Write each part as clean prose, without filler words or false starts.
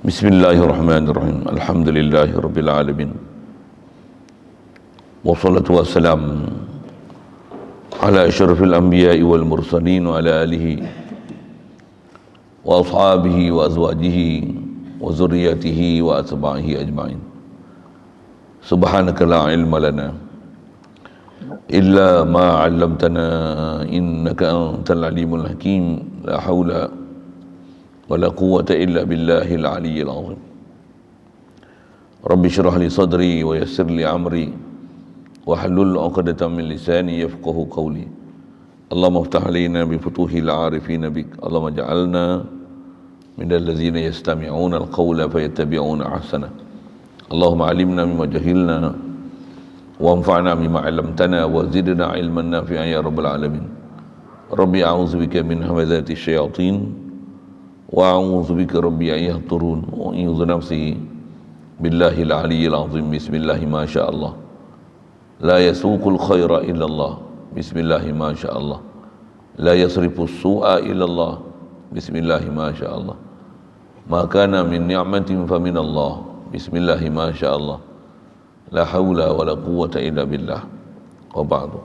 Bismillahirrahmanirrahim. Alhamdulillahirabbil alamin. Wassalatu wassalam ala asyrafil anbiya'i wal mursalin wa ala alihi wa ashabihi wa azwajihi wa zurriyyatihi wa atba'ihi ajma'in. Subhanaka la ilma lana illa ma 'allamtana innaka antal alimul hakim. La haula wala quwwata illa billahil aliyyil azim. Rabbi shrah li sadri wa yassir li amri wa hlul 'uqdatam min lisani yafqahu qawli. Allahumma iftah 'alaina bi futuhil 'arifin bik. Allahumma ij'alna minal ladzina yastami'una al-qawla fayattabi'una ahsana. Allahumma 'allimna mimma jahilna wa anfa'na mimma 'allamtana wa zidna 'ilman nafi'an ya rabbal alamin. Rabbi a'udzubika min hamazati syayatin wa a'udzubika rabbi an yahdurun wa a'udzu nafsi billahil aliyyil azim. Bismillahi ma syaa Allah, la yasuqul khaira illa Allah. Bismillahi ma syaa Allah, la yasrifus su'a illa Allah. Bismillahi ma syaa Allah, ma kana min ni'matin fa min Allah. Bismillahi ma syaa Allah, la haula wala quwwata illa billah. Wa ba'du.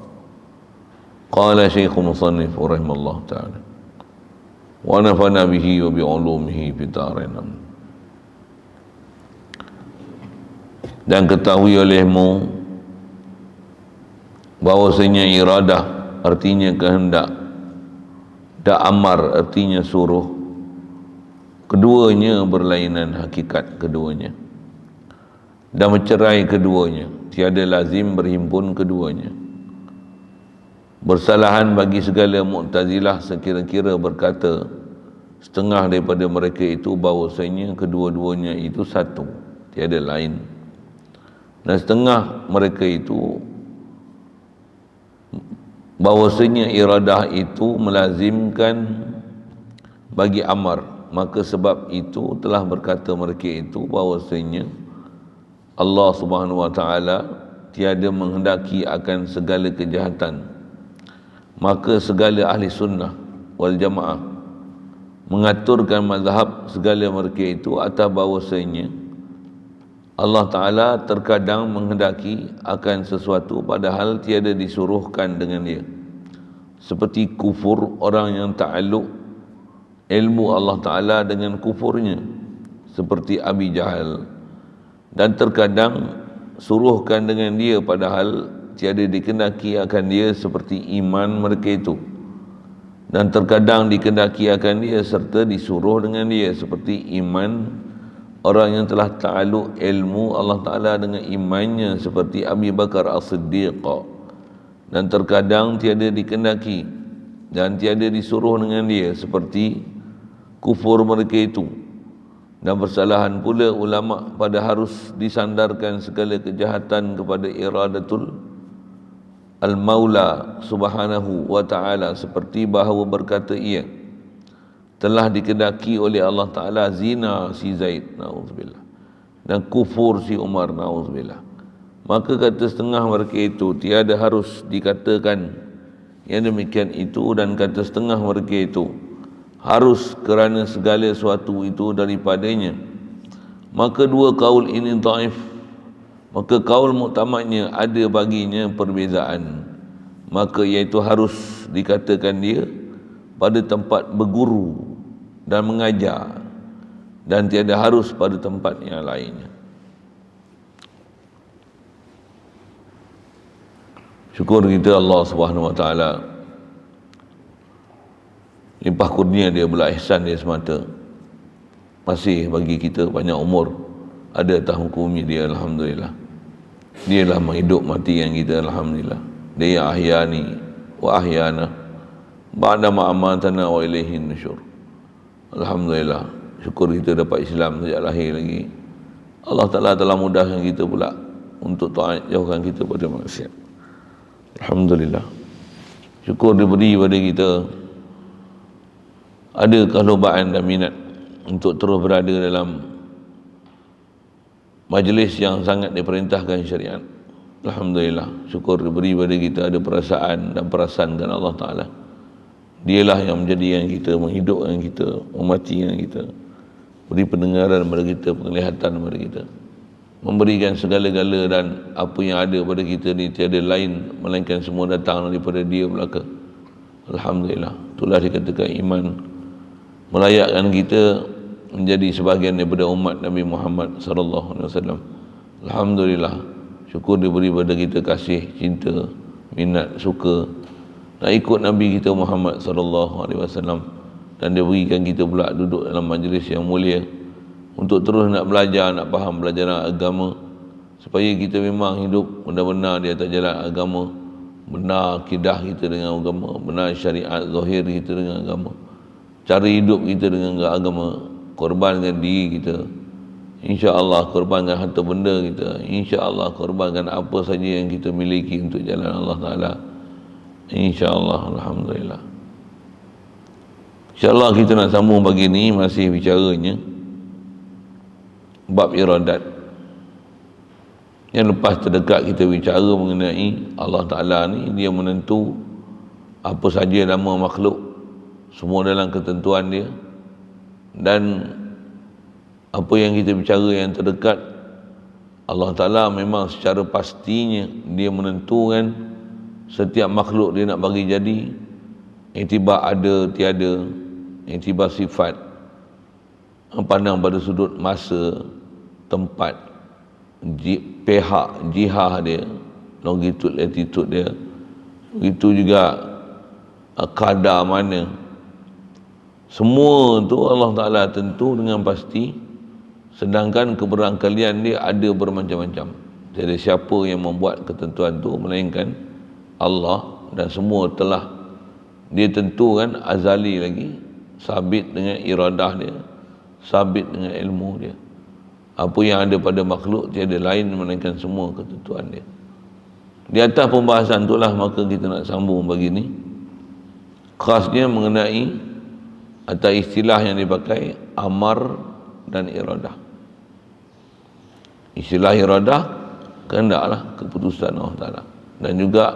Qala Syekhul Musannif rahimallahu ta'ala wa nafa'na bihi wa bi 'ulumihi fid dharain. Dan ketahui olehmu bahwasanya iradah artinya kehendak dan amar artinya suruh, keduanya berlainan hakikat keduanya dan mencerai keduanya, tiada lazim berhimpun keduanya. Bersalahan bagi segala Mu'tazilah sekira-kira berkata setengah daripada mereka itu bahawasanya kedua-duanya itu satu, tiada lain. Dan setengah mereka itu bahawasanya iradah itu melazimkan bagi amar. Maka sebab itu telah berkata mereka itu bahawasanya Allah Subhanahu wa ta'ala tiada menghendaki akan segala kejahatan. Maka segala ahli sunnah wal jamaah mengaturkan mazhab segala mereka itu atas bahawasanya Allah Ta'ala terkadang menghendaki akan sesuatu padahal tiada disuruhkan dengan dia, seperti kufur orang yang ta'alluq ilmu Allah Ta'ala dengan kufurnya, seperti Abi Jahal, dan terkadang suruhkan dengan dia padahal tiada dikendaki akan dia, seperti iman mereka itu, dan terkadang dikendaki akan dia serta disuruh dengan dia, seperti iman orang yang telah ta'alluq ilmu Allah Ta'ala dengan imannya, seperti Abi Bakar As-Siddiq, dan terkadang tiada dikendaki dan tiada disuruh dengan dia, seperti kufur mereka itu. Dan bersalahan pula ulama pada harus disandarkan segala kejahatan kepada iradatul Al-Maula Subhanahu wa ta'ala, seperti bahawa berkata ia telah dikendaki oleh Allah Ta'ala zina si Zaid, na'udzubillah, dan kufur si Umar, na'udzubillah. Maka kata setengah mereka itu tiada harus dikatakan yang demikian itu, dan kata setengah mereka itu harus kerana segala sesuatu itu daripadanya. Maka dua kaul ini dhaif. Maka kaul muktamadnya ada baginya perbezaan. Maka iaitu harus dikatakan dia pada tempat berguru dan mengajar, dan tiada harus pada tempat yang lainnya. Syukur kita Allah Subhanahu wa ta'ala, limpah kurnia dia belah ihsan dia semata, masih bagi kita banyak umur ada tahukumi dia. Alhamdulillah, dia lah menghidup matikan kita. Alhamdulillah, dia ahyani wa ahyana ba'da ma amatana wa ilaihin nusyur. Alhamdulillah, syukur kita dapat Islam sejak lahir lagi. Allah Ta'ala telah mudahkan kita pula untuk taat, jauhkan kita pada maksiat. Alhamdulillah, syukur diberi pada kita ada kelubaan dan minat untuk terus berada dalam majlis yang sangat diperintahkan syariat. Alhamdulillah, syukur diberi pada kita ada perasaan dan perasaankan Allah Ta'ala. Dialah yang menjadikan kita, menghidupkan kita, mematikan kita. beri pendengaran kepada kita, penglihatan kepada kita, memberikan segala-gala, dan apa yang ada pada kita ni tiada lain melainkan semua datang daripada Dia belaka. Alhamdulillah. Itulah dikatakan iman melayakkan kita menjadi sebahagian daripada umat Nabi Muhammad sallallahu alaihi wasallam. Alhamdulillah. Syukur diberi pada kita kasih, cinta, minat, suka nak ikut Nabi kita Muhammad sallallahu alaihi wasallam, dan dia berikan kita pula duduk dalam majlis yang mulia untuk terus nak belajar, nak faham pelajaran agama, supaya kita memang hidup benar-benar di atas jalan agama, benar akidah kita dengan agama, benar syariat zahir kita dengan agama, cara hidup kita dengan agama, korbankan diri kita, insya-Allah korbankan harta benda kita, insya-Allah korbankan apa saja yang kita miliki untuk jalan Allah Taala, insya-Allah. Alhamdulillah. InsyaAllah kita nak sambung pagi ni, masih bicaranya bab iradat. Yang lepas terdekat kita bicara mengenai Allah Ta'ala ni, Dia menentu apa saja nama makhluk, semua dalam ketentuan Dia. Dan apa yang kita bicara yang terdekat, Allah Ta'ala memang secara pastinya Dia menentukan setiap makhluk Dia nak bagi jadi, iktibar ada tiada, iktibar sifat, pandang pada sudut masa, tempat, pihak, jihah dia, longitude, latitude dia, begitu juga kadar mana, semua tu Allah Ta'ala tentu dengan pasti. Sedangkan keberangkalian Dia ada bermacam-macam. Tiada siapa yang membuat ketentuan tu melainkan Allah, dan semua telah Dia tentukan azali lagi, sabit dengan iradah Dia, sabit dengan ilmu Dia. Apa yang ada pada makhluk tiada lain melainkan semua ketentuan Dia. Di atas pembahasan itulah maka kita nak sambung pagi ni, khasnya mengenai atau istilah yang dipakai amar dan iradah. Istilah iradah kehendaklah keputusan Allah Ta'ala, dan juga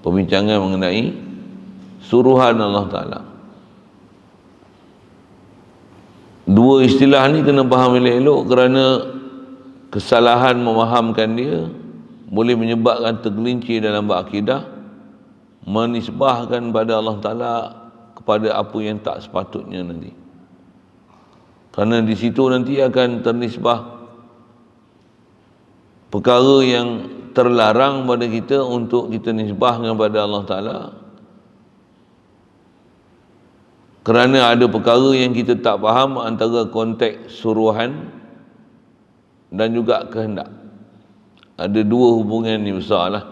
pembincangan mengenai suruhan Allah Ta'ala. Dua istilah ni kena faham elok-elok, kerana kesalahan memahamkan dia boleh menyebabkan tergelincir dalam berakidah, menisbahkan pada Allah Ta'ala kepada apa yang tak sepatutnya nanti. Kerana di situ nanti akan ternisbah perkara yang terlarang pada kita untuk kita nisbahkan pada Allah Ta'ala, kerana ada perkara yang kita tak faham antara konteks suruhan dan juga kehendak. Ada dua hubungan ni besar lah.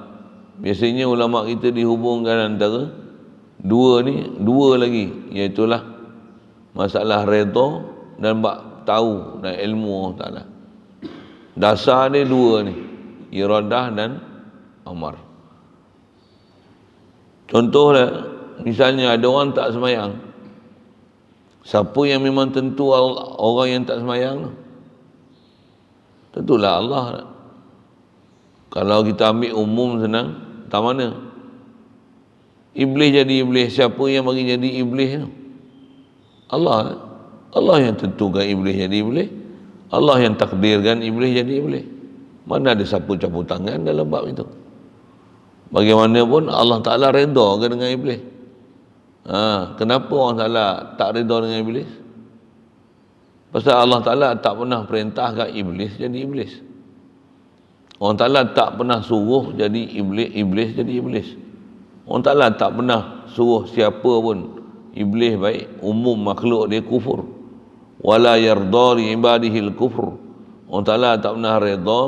Biasanya ulama kita dihubungkan antara dua ni, dua lagi, iaitulah masalah redha dan bab tahu dan ilmu Allah Ta'ala. Dasar dia dua ni, iradah dan amar. Contohlah, misalnya ada orang tak semayang. Siapa yang memang tentu orang yang tak semayang? Tentulah Allah. Kalau kita ambil umum senang, tak mana? Iblis jadi iblis. Siapa yang bagi jadi iblis? Allah. Allah yang tentukan iblis jadi iblis. Allah yang takdirkan iblis jadi iblis. Mana ada siapa campur tangan dalam bab itu? Bagaimanapun Allah Ta'ala redha ke dengan iblis? Kenapa orang Ta'ala tak redha dengan iblis? Pasal Allah Ta'ala tak pernah perintahkan iblis jadi iblis. Allah Ta'ala tak pernah suruh jadi iblis, iblis jadi iblis. Allah Ta'ala tak pernah suruh siapa pun, iblis baik, umum makhluk dia kufur. Wala yarda li ibadihil kufur. Allah Ta'ala tak pernah redha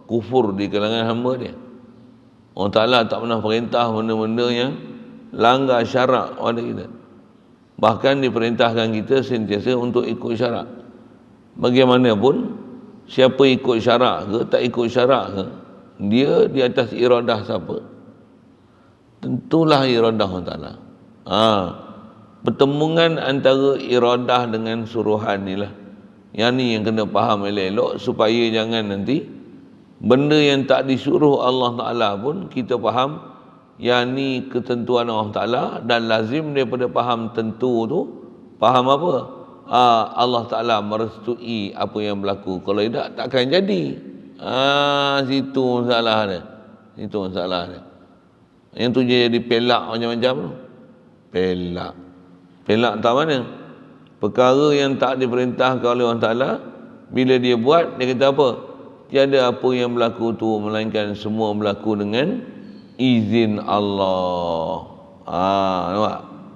kufur di kalangan hamba dia. Allah Ta'ala tak pernah perintah benda-benda yang langgar syarak pada kita. Bahkan diperintahkan kita sentiasa untuk ikut syarak. Bagaimanapun, siapa ikut syarak ke tak ikut syarak ke, dia di atas iradah siapa? Tentulah iradah Allah Ta'ala. Pertemuan antara iradah dengan suruhan ni lah, yang ni yang kena faham elok-elok, supaya jangan nanti benda yang tak disuruh Allah Ta'ala pun kita faham yang ni ketentuan Allah Ta'ala, dan lazim daripada faham tentu tu, faham apa? Allah Ta'ala merestui apa yang berlaku. Kalau tidak, takkan jadi. Situ masalah dia. Itu masalah dia. Yang tu jadi pelak macam-macam tu. Pelak tak mana? Perkara yang tak diperintahkan oleh Allah Ta'ala, bila dia buat, dia kata apa? Tiada apa yang berlaku tu, melainkan semua berlaku dengan izin Allah.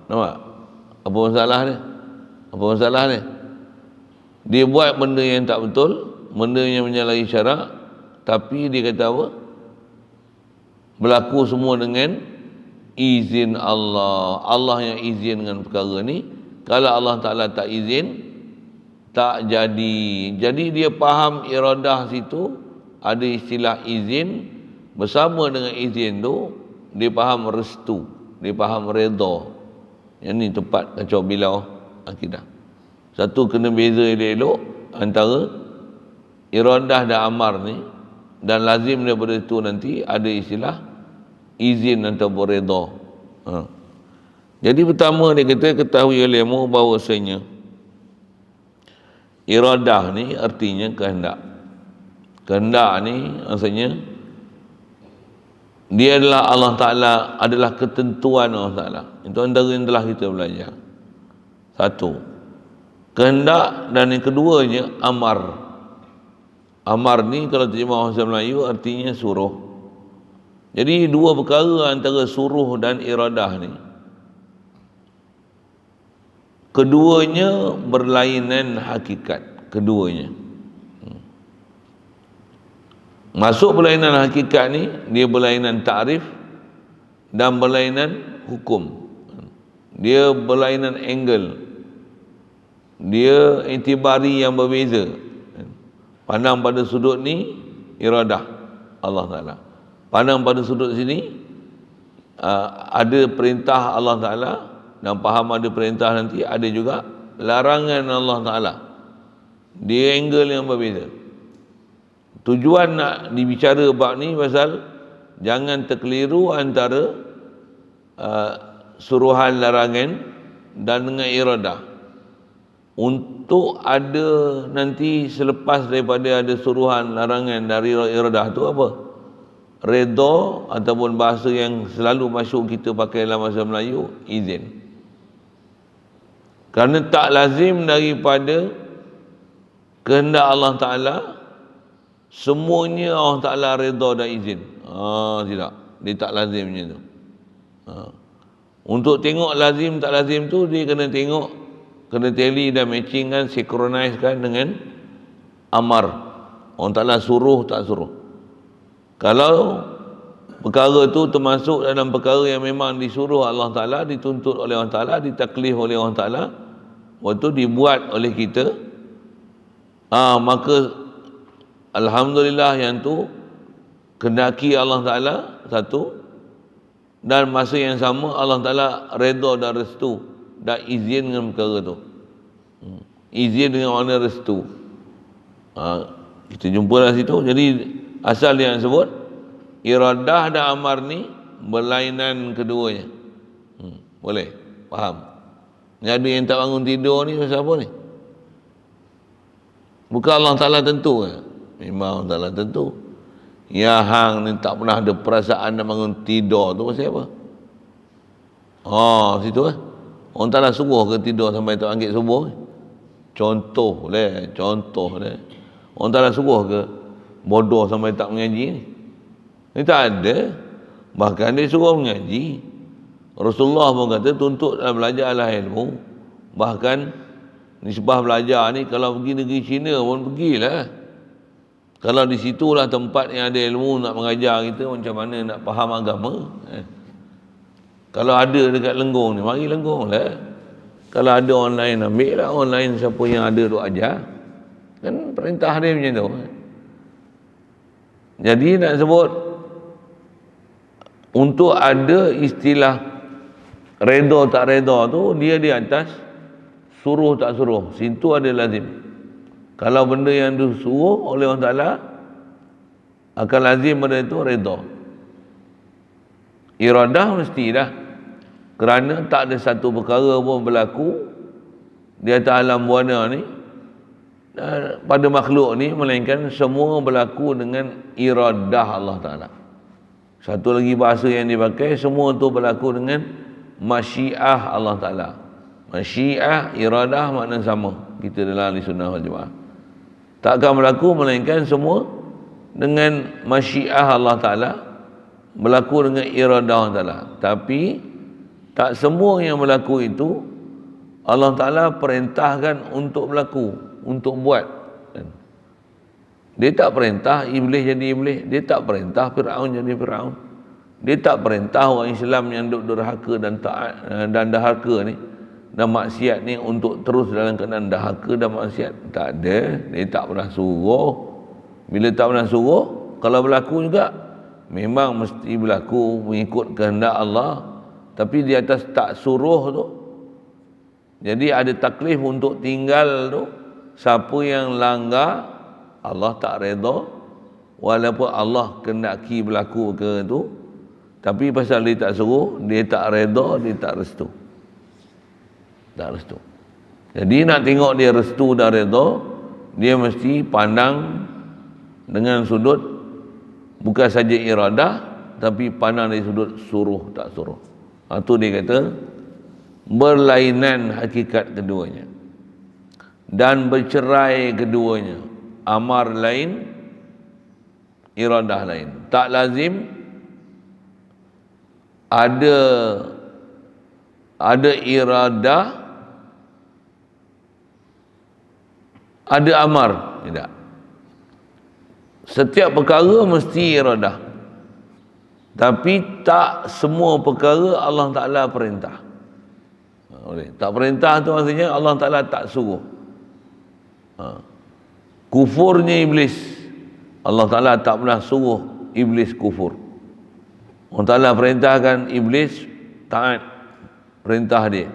Nampak? Apa masalah dia? Apa masalah dia? Dia buat benda yang tak betul, benda yang menyalahi syarak, tapi dia kata apa? Berlaku semua dengan izin Allah. Allah yang izin dengan perkara ni. Kalau Allah Ta'ala tak izin, tak jadi. Jadi dia faham iradah situ, ada istilah izin, bersama dengan izin tu, dia faham restu, dia faham redha. Yang ni tempat kacau bilau akidah. Satu kena beza elok-elok antara iradah dan amar ni, dan lazim daripada itu nanti ada istilah izin ataupun redha. Jadi pertama dia kata, ketahui olehmu bahawasanya iradah ni artinya kehendak. Kehendak ni maksudnya dia adalah Allah Ta'ala, adalah ketentuan Allah Ta'ala. Itu antara yang telah kita belajar. Satu, kehendak, dan yang keduanya amar. Amar ni kalau terjemah bahasa Melayu artinya suruh. Jadi dua perkara antara suruh dan iradah ni, keduanya berlainan hakikat. Keduanya masuk berlainan hakikat ni, dia berlainan ta'rif dan berlainan hukum. Dia berlainan angle, dia intibari yang berbeza. Pandang pada sudut ni iradah Allah Ta'ala, pandang pada sudut sini ada perintah Allah Ta'ala, dan faham ada perintah nanti ada juga larangan Allah Ta'ala. Dia angle yang berbeza. Tujuan nak dibicara bab ni pasal jangan terkeliru antara suruhan larangan dan dengan iradah. Untuk ada nanti selepas daripada ada suruhan larangan dari iradah tu apa? Redha, ataupun bahasa yang selalu masuk kita pakai dalam bahasa Melayu, izin. Kerana tak lazim daripada kehendak Allah Ta'ala semuanya Allah Ta'ala redha dan izin. Tidak, dia tak lazimnya tu. Untuk tengok lazim tak lazim tu, dia kena tengok, kena tally dan matching kan, synchronize kan dengan amar. Allah Ta'ala suruh tak suruh. Kalau perkara tu termasuk dalam perkara yang memang disuruh Allah Ta'ala, dituntut oleh Allah Ta'ala, ditaklif oleh Allah Ta'ala, waktu dibuat oleh kita, maka alhamdulillah yang tu kendaki Allah Ta'ala satu, dan masa yang sama Allah Ta'ala redha dan restu dan izin dengan perkara tu. Izin dengan makna restu. Kita jumpalah situ. Jadi asal yang sebut iradah dan amar ni berlainan keduanya. Boleh? Faham? Ni ada yang tak bangun tidur ni pasal apa ni? Bukan Allah Ta'ala tentu ke? Memang Allah Ta'ala tentu. Ya hang ni tak pernah ada perasaan nak bangun tidur tu pasal apa? Situ lah. Allah Ta'ala suruh ke tidur sampai tak angkat subuh? Contoh lah. Allah Ta'ala suruh ke bodoh sampai tak mengaji ni? Ni tak ada. Bahkan dia suruh mengaji. Rasulullah pun kata tuntutlah belajarlah ilmu. Bahkan nisbah belajar ni, kalau pergi negeri China pun pergilah. Kalau di situlah tempat yang ada ilmu nak mengajar kita macam mana nak faham agama. Kalau ada dekat Lenggong ni, mari Lenggong lah. Kalau ada online, ambil lah online, siapa yang ada duk ajar. Kan perintah dia macam tu. Jadi nak sebut untuk ada istilah redha tak redha tu, dia di atas suruh tak suruh. Situ ada lazim. Kalau benda yang disuruh oleh Allah Ta'ala, akan lazim pada itu redha. Iradah mesti dah. Kerana tak ada satu perkara pun berlaku di atas alam buana ni, pada makhluk ni, melainkan semua berlaku dengan iradah Allah Ta'ala. Satu lagi bahasa yang dipakai, semua tu berlaku dengan masyiah Allah Ta'ala. Masyiah, iradah makna sama kita dalam ahli sunnah wal jamaah. Takkan berlaku melainkan semua dengan masyiah Allah Ta'ala, berlaku dengan iradah Allah Ta'ala. Tapi tak semua yang berlaku itu Allah Ta'ala perintahkan untuk berlaku, untuk buat. Dia tak perintah iblis jadi iblis, dia tak perintah Firaun jadi Firaun, dia tak perintah orang Islam yang duk durhaka dan taat dan dahaka ni dan maksiat ni untuk terus dalam keadaan dahaka dan maksiat. Tak ada, dia tak pernah suruh. Bila tak pernah suruh, kalau berlaku juga memang mesti berlaku mengikut kehendak Allah, tapi di atas tak suruh tu. Jadi ada taklif untuk tinggal tu. Siapa yang langgar, Allah tak redha, walaupun Allah kendaki berlaku ke tu, tapi pasal dia tak suruh, dia tak redha, dia tak restu. Tak restu. Jadi nak tengok dia restu dan redha, dia mesti pandang dengan sudut bukan saja iradah, tapi pandang dari sudut suruh tak suruh. Itu dia kata berlainan hakikat keduanya dan bercerai keduanya. Amar lain, iradah lain. Tak lazim ada iradah, ada amar. Tidak. Setiap perkara mesti iradah, tapi tak semua perkara Allah Ta'ala perintah. Tak perintah tu maksudnya Allah Ta'ala tak suruh. Kufurnya iblis, Allah Ta'ala tak pernah suruh iblis kufur. Allah Ta'ala perintahkan iblis taat perintah dia,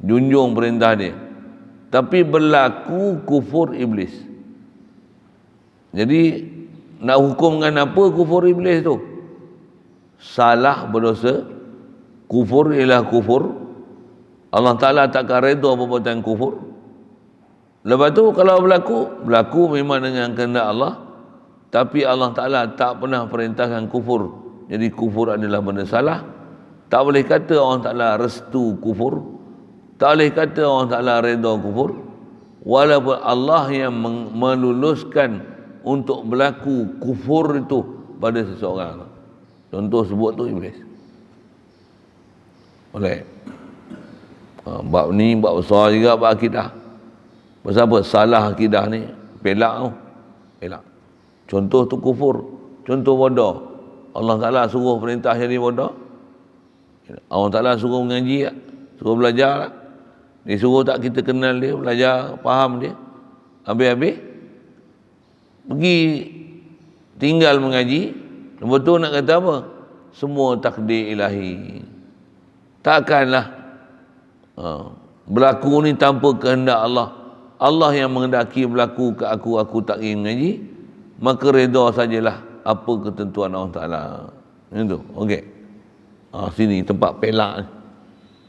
junjung perintah dia, tapi berlaku kufur iblis. Jadi nak hukum dengan apa kufur iblis tu? Salah, berdosa. Kufur ialah kufur. Allah Ta'ala takkan redha perbuatan kufur. Lepas tu kalau berlaku memang dengan kehendak Allah, tapi Allah Ta'ala tak pernah perintahkan kufur. Jadi kufur adalah benda salah. Tak boleh kata Allah Ta'ala restu kufur, tak boleh kata Allah Ta'ala redha kufur, walaupun Allah yang meluluskan untuk berlaku kufur itu pada seseorang. Contoh sebut tu iblis. Boleh. Bab ni bab besar juga, bab akidah. Pasal apa? Salah akidah ni pelak tau. Pelak. Contoh tu kufur, contoh bodoh. Allah Ta'ala suruh perintah jadi bodoh. Allah Ta'ala suruh mengaji tak? Suruh belajar tak? Dia suruh tak kita kenal dia, belajar, faham dia. Habis-habis pergi tinggal mengaji. Lepas tu nak kata apa? Semua takdir ilahi. Takkanlah berlaku ni tanpa kehendak Allah. Allah yang menghendaki berlaku ke aku tak ingin mengaji, maka redha sajalah apa ketentuan Allah Ta'ala. Itu, okey. Sini tempat pelak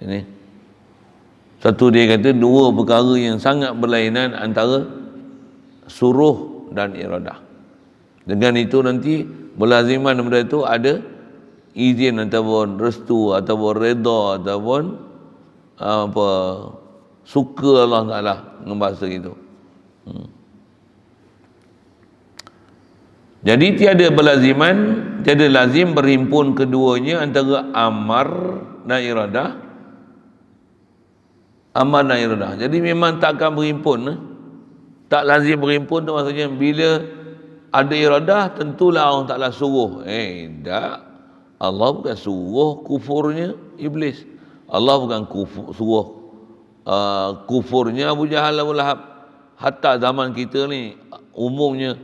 ni. Satu dia kata dua perkara yang sangat berlainan antara suruh dan iradah. Dengan itu nanti berlaziman benda itu ada izin ataupun restu ataupun redha ataupun apa suka Allah Ta'ala dengan bahasa itu. Jadi tiada berlaziman, tiada lazim berhimpun keduanya antara amar dan iradah. Amar dan iradah. Jadi memang takkan berhimpun. Tak lazim berhimpun tu maksudnya bila ada iradah tentulah Allah Ta'ala suruh. Tak. Allah bukan suruh kufurnya iblis. Allah bukan suruh kufurnya Abu Jahal Abu Lahab. Hatta zaman kita ni umumnya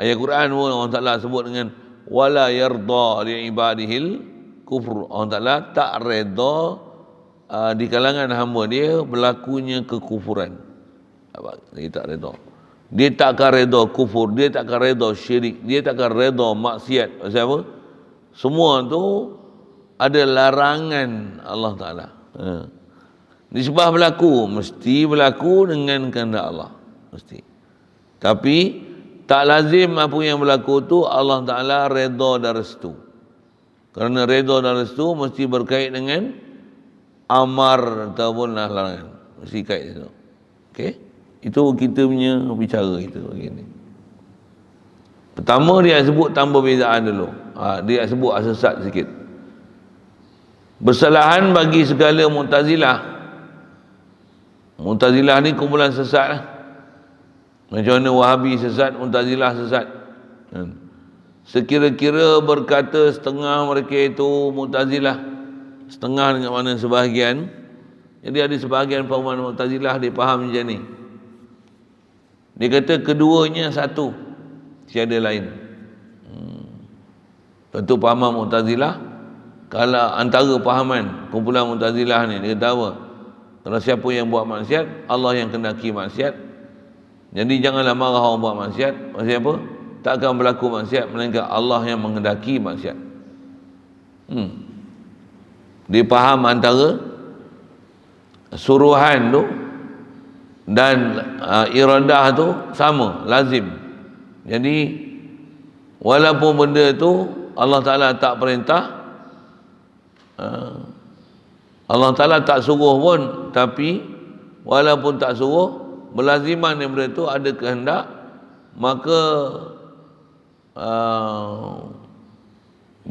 ayat Quran pun Allah Ta'ala sebut dengan wala yarda li ibadihil kufur. Allah Ta'ala tak redha di kalangan hamba dia berlakunya kekufuran. Dia tak redha. Dia takkan redha kufur, dia takkan redha syirik, dia takkan redha maksiat. Pasal apa? Semua tu ada larangan Allah Ta'ala. Nisbah berlaku, mesti berlaku dengan kehendak Allah. Mesti. Tapi tak lazim apa yang berlaku tu Allah Ta'ala redha dan restu. Kerana redha dan restu mesti berkait dengan amar ataupun larangan. Mesti kait itu. Okey? Itu kita punya bicara kita begini. Pertama dia sebut tanpa bezaan dulu. Dia sebut sesat sikit. Bersalahan bagi segala Mu'tazilah. Mu'tazilah ni kumpulan sesat lah. Macam mana Wahabi sesat, Mu'tazilah sesat. Sekira-kira berkata setengah mereka itu Mu'tazilah, setengah dengan mana sebahagian. Jadi ada sebahagian fahaman Mu'tazilah dia faham macam ni. Dia kata keduanya satu, tiada lain. Tentu fahaman Mu'tazilah, kalau antara fahaman kumpulan Mu'tazilah ni dia kata apa? Kalau siapa yang buat maksiat, Allah yang kendaki maksiat. Jadi janganlah marah orang buat maksiat. Maksudnya apa? Tak akan berlaku maksiat melainkan Allah yang menghendaki maksiat. Dia faham antara suruhan tu dan iradah tu sama, lazim. Jadi walaupun benda tu Allah Ta'ala tak perintah, Allah Ta'ala tak suruh pun, tapi walaupun tak suruh, berlaziman daripada itu ada kehendak, maka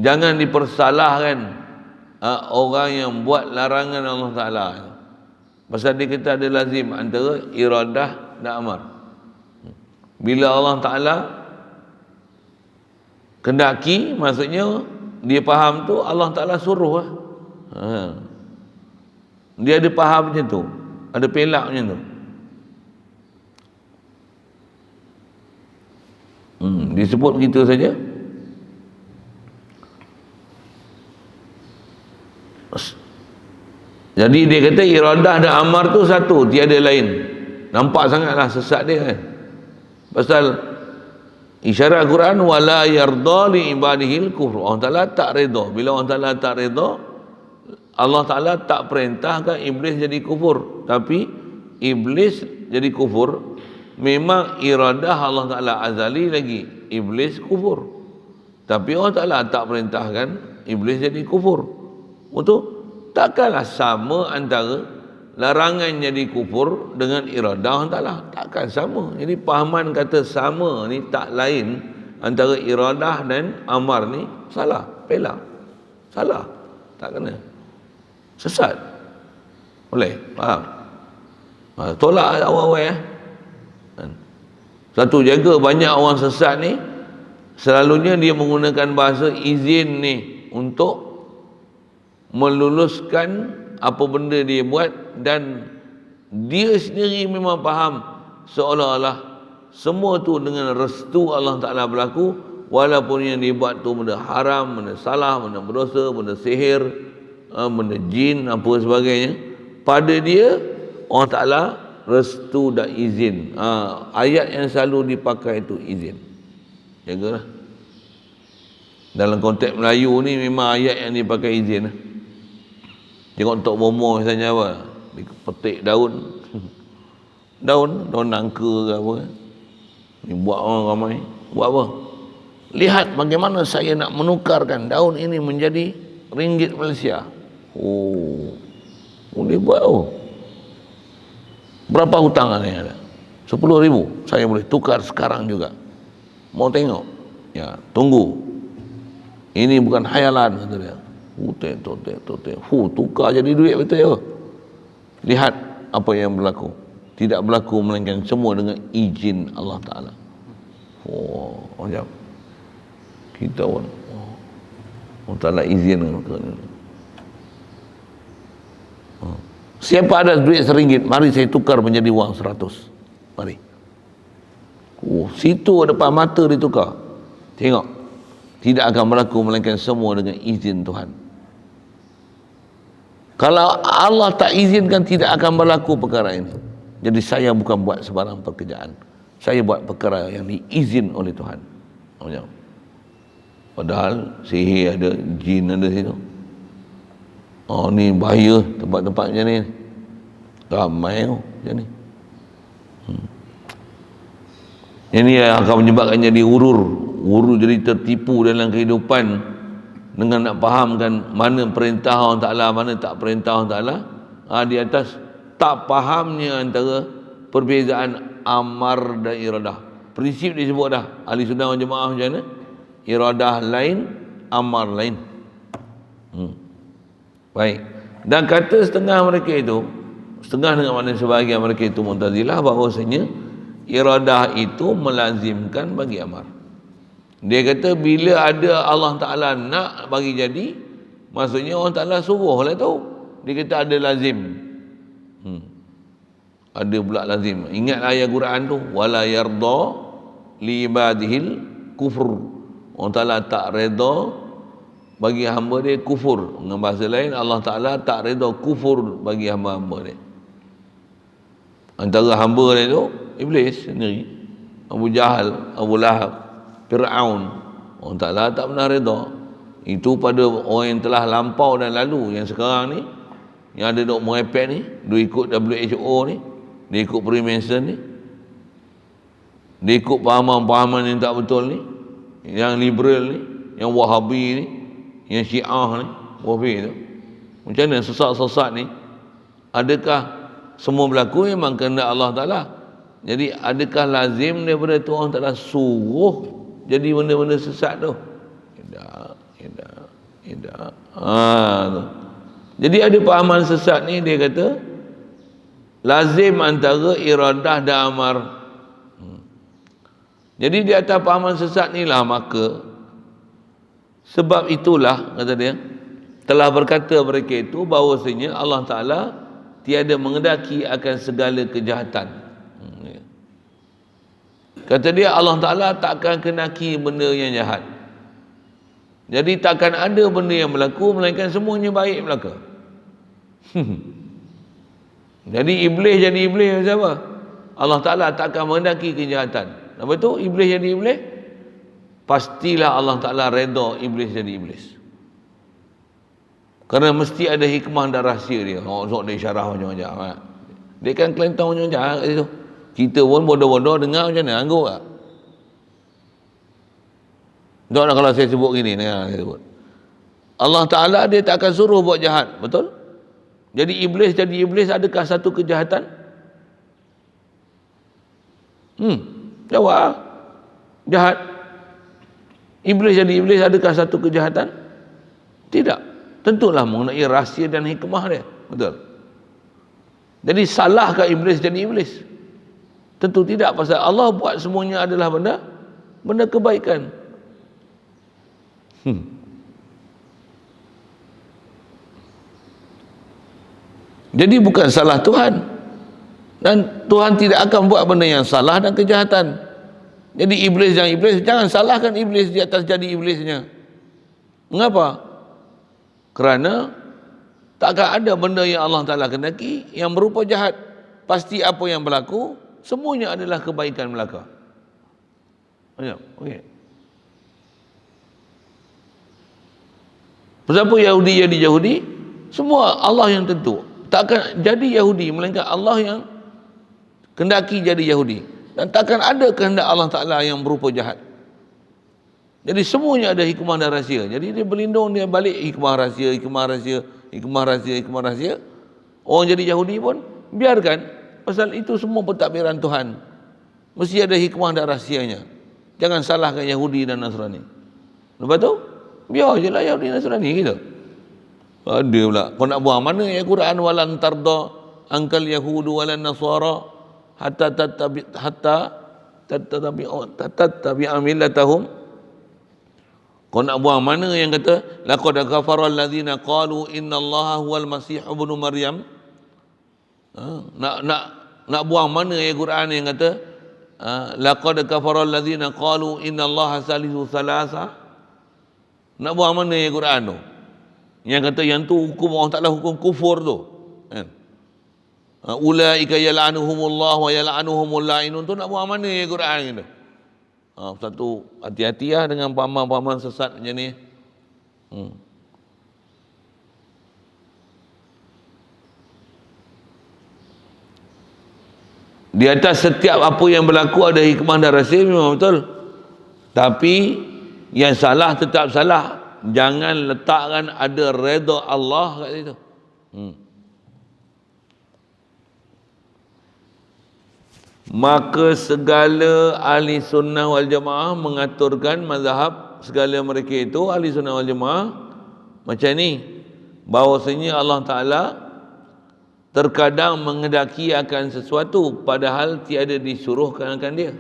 jangan dipersalahkan orang yang buat larangan Allah Ta'ala. Pasal dia kata ada lazim antara iradah dan amar. Bila Allah Ta'ala kendaki, maksudnya dia faham tu Allah Ta'ala suruh lah. Dia ada faham macam tu, ada pelak macam tu. Disebut begitu saja. Jadi dia kata iradah dan amar tu satu, tiada lain. Nampak sangatlah sesat dia kan. Pasal isyarat Quran wala yarda li ibadihil kufur. Allah Ta'ala tak redha. Bila Allah Ta'ala tak redha, Allah Ta'ala tak perintahkan iblis jadi kufur. Tapi iblis jadi kufur, memang iradah Allah Ta'ala azali lagi. Iblis kufur. Tapi Allah Ta'ala tak perintahkan iblis jadi kufur. Betul? Takkanlah sama antara larangan jadi kufur dengan iradah Allah Ta'ala. Takkan sama. Jadi pahaman kata sama ni tak lain antara iradah dan amar ni salah. Pelak. Salah. Tak kena. Sesat. Boleh? Faham? Tolak awal-awal ya. Satu, jaga banyak orang sesat ni, selalunya dia menggunakan bahasa izin ni untuk meluluskan apa benda dia buat, dan dia sendiri memang faham seolah-olah semua tu dengan restu Allah Ta'ala berlaku, walaupun yang dia buat tu benda haram, benda salah, benda berdosa, benda sihir, benda jin, apa sebagainya. Pada dia Allah Ta'ala restu dan izin. Ayat yang selalu dipakai itu izin. Jagalah. Dalam konteks Melayu ni memang ayat yang dipakai izin. Tengok Tok Momo misalnya apa, dia petik daun daun nangka ke apa, ni buat orang ramai. Buat apa? Lihat bagaimana saya nak menukarkan daun ini menjadi ringgit Malaysia. Boleh buat. Berapa hutang yang ada? 10,000. Saya boleh tukar sekarang juga. Mau tengok? Ya, tunggu. Ini bukan khayalan, kata dia. Tukar jadi duit betul ya. Lihat apa yang berlaku. Tidak berlaku melainkan semua dengan izin Allah Ta'ala. Macam kita pun Allah Ta'ala izin. Siapa ada duit RM1, mari saya tukar menjadi wang 100. Mari. Situ depan mata ditukar. Tengok. Tidak akan berlaku melainkan semua dengan izin Tuhan. Kalau Allah tak izinkan, tidak akan berlaku perkara ini. Jadi saya bukan buat sebarang pekerjaan. Saya buat perkara yang diizin oleh Tuhan. Padahal sihir ada, jin ada situ. Ni bahaya tempat-tempat macam ni. Ramai macam ni. Ini yang akan menyebabkan jadi urur jadi tertipu dalam kehidupan dengan nak fahamkan mana perintah Allah Ta'ala, mana tak perintah Allah Ta'ala. Di atas tak fahamnya antara perbezaan amar dan iradah. Prinsip dia sebut dah, ahli sunnah wal jamaah macam mana? Iradah lain, amar lain. Baik. Dan kata setengah mereka itu, setengah dengan makna sebahagian mereka itu Mu'tazilah, bahawasanya iradah itu melazimkan bagi amar. Dia kata bila ada Allah Ta'ala nak bagi jadi, maksudnya Allah Ta'ala suruh lah tu. Dia kata ada lazim. Ada pula lazim. Ingat ayat Quran tu, wala yarda li ibadihil kufur. Allah Ta'ala tak reda bagi hamba dia kufur. Dengan bahasa lain, Allah Ta'ala tak reda kufur bagi hamba-hamba dia. Antara hamba dia tu Iblis sendiri, Abu Jahal, Abu Lahab, Fir'aun. Allah Ta'ala tak pernah reda. Itu pada orang yang telah lampau dan lalu. Yang sekarang ni, yang ada duk merepek ni, dia ikut WHO ni, dia ikut Freemason ni, dia ikut pahaman-pahaman yang tak betul ni, yang liberal ni, yang Wahabi ni, yang Syiah ni, Wahabi tu. Macam mana sesat-sesat ni? Adakah semua berlaku memang kehendak Allah Ta'ala? Jadi adakah lazim daripada tu Allah Ta'ala suruh jadi benda-benda sesat tu? Tidak. Jadi ada pahaman sesat ni, dia kata lazim antara iradah dan amar. Jadi di atas pahaman sesat ni lah, maka sebab itulah kata dia telah berkata mereka itu bahawasanya Allah Ta'ala tiada mengendaki akan segala kejahatan. Kata dia Allah Ta'ala takkan kenaki benda yang jahat. Jadi takkan ada benda yang berlaku melainkan semuanya baik belaka. Jadi iblis jadi iblis macam apa? Allah Ta'ala takkan mengendaki kejahatan. Apa tu? Iblis jadi iblis? Pastilah Allah Ta'ala reda iblis jadi iblis. Kerana mesti ada hikmah dan rahsia dia. Sok dia syarah macam-macam. Dia kan kelentang macam-macam kat situ. Kita pun bodoh-bodoh dengar macam mana? Angguk tak? Tak nak kalau saya sebut gini. Saya sebut. Allah Ta'ala dia tak akan suruh buat jahat. Betul? Jadi iblis jadi iblis, adakah satu kejahatan? Jawab. Jahat. Iblis jadi iblis, adakah satu kejahatan? Tidak. Tentulah mengenai rahsia dan hikmah dia. Betul? Jadi salahkah iblis jadi iblis? Tentu tidak, pasal Allah buat semuanya adalah benda kebaikan. Jadi bukan salah Tuhan. Dan Tuhan tidak akan buat benda yang salah dan kejahatan. Jadi iblis yang iblis, jangan salahkan iblis di atas jadi iblisnya. Mengapa? Kerana takkan ada benda yang Allah Ta'ala kendaki yang berupa jahat. Pasti apa yang berlaku semuanya adalah kebaikan belaka. Okey. Pasal apa Yahudi jadi Yahudi? Semua Allah yang tentu. Takkan jadi Yahudi melainkan Allah yang kendaki jadi Yahudi. Dan takkan ada kehendak Allah Ta'ala yang berupa jahat. Jadi semuanya ada hikmah dan rahsia. Jadi dia berlindung, dia balik hikmah rahsia. Orang jadi Yahudi pun biarkan. Pasal itu semua pentadbiran Tuhan. Mesti ada hikmah dan rahsianya. Jangan salahkan Yahudi dan Nasrani. Lepas tu, biar je lah Yahudi dan Nasrani gitu. Ada pula. Kau nak buang mana ya Quran? Walan tarda angkal yahudu walan nasara hatta tattabi'a millatahum. Kau nak buang mana yang kata laqad kafara allazina qalu innallaha huwal masih ibnu maryam? Nak buang mana ayat Quran yang kata laqad kafara allazina qalu innallaha salisu salasa? Nak buang mana ayat Quran tu? Yang kata yang tu hukum Allah Ta'ala hukum kufur tu. Kan? Ulaika yal'anuhumullah wa yal'anuhumul la'inun tu nak buang mana ayat Quran gitu. Satu hati-hati lah dengan pahaman-pahaman sesat macam ni. Di atas setiap apa yang berlaku ada hikmah dan rahsia, memang betul. Tapi yang salah tetap salah. Jangan letakkan ada redha Allah kat situ. Maka segala ahli sunnah wal jamaah mengaturkan mazhab segala mereka itu ahli sunnah wal jamaah macam ni, bahawasanya Allah Ta'ala terkadang mengendaki akan sesuatu padahal tiada disuruhkan akan dia.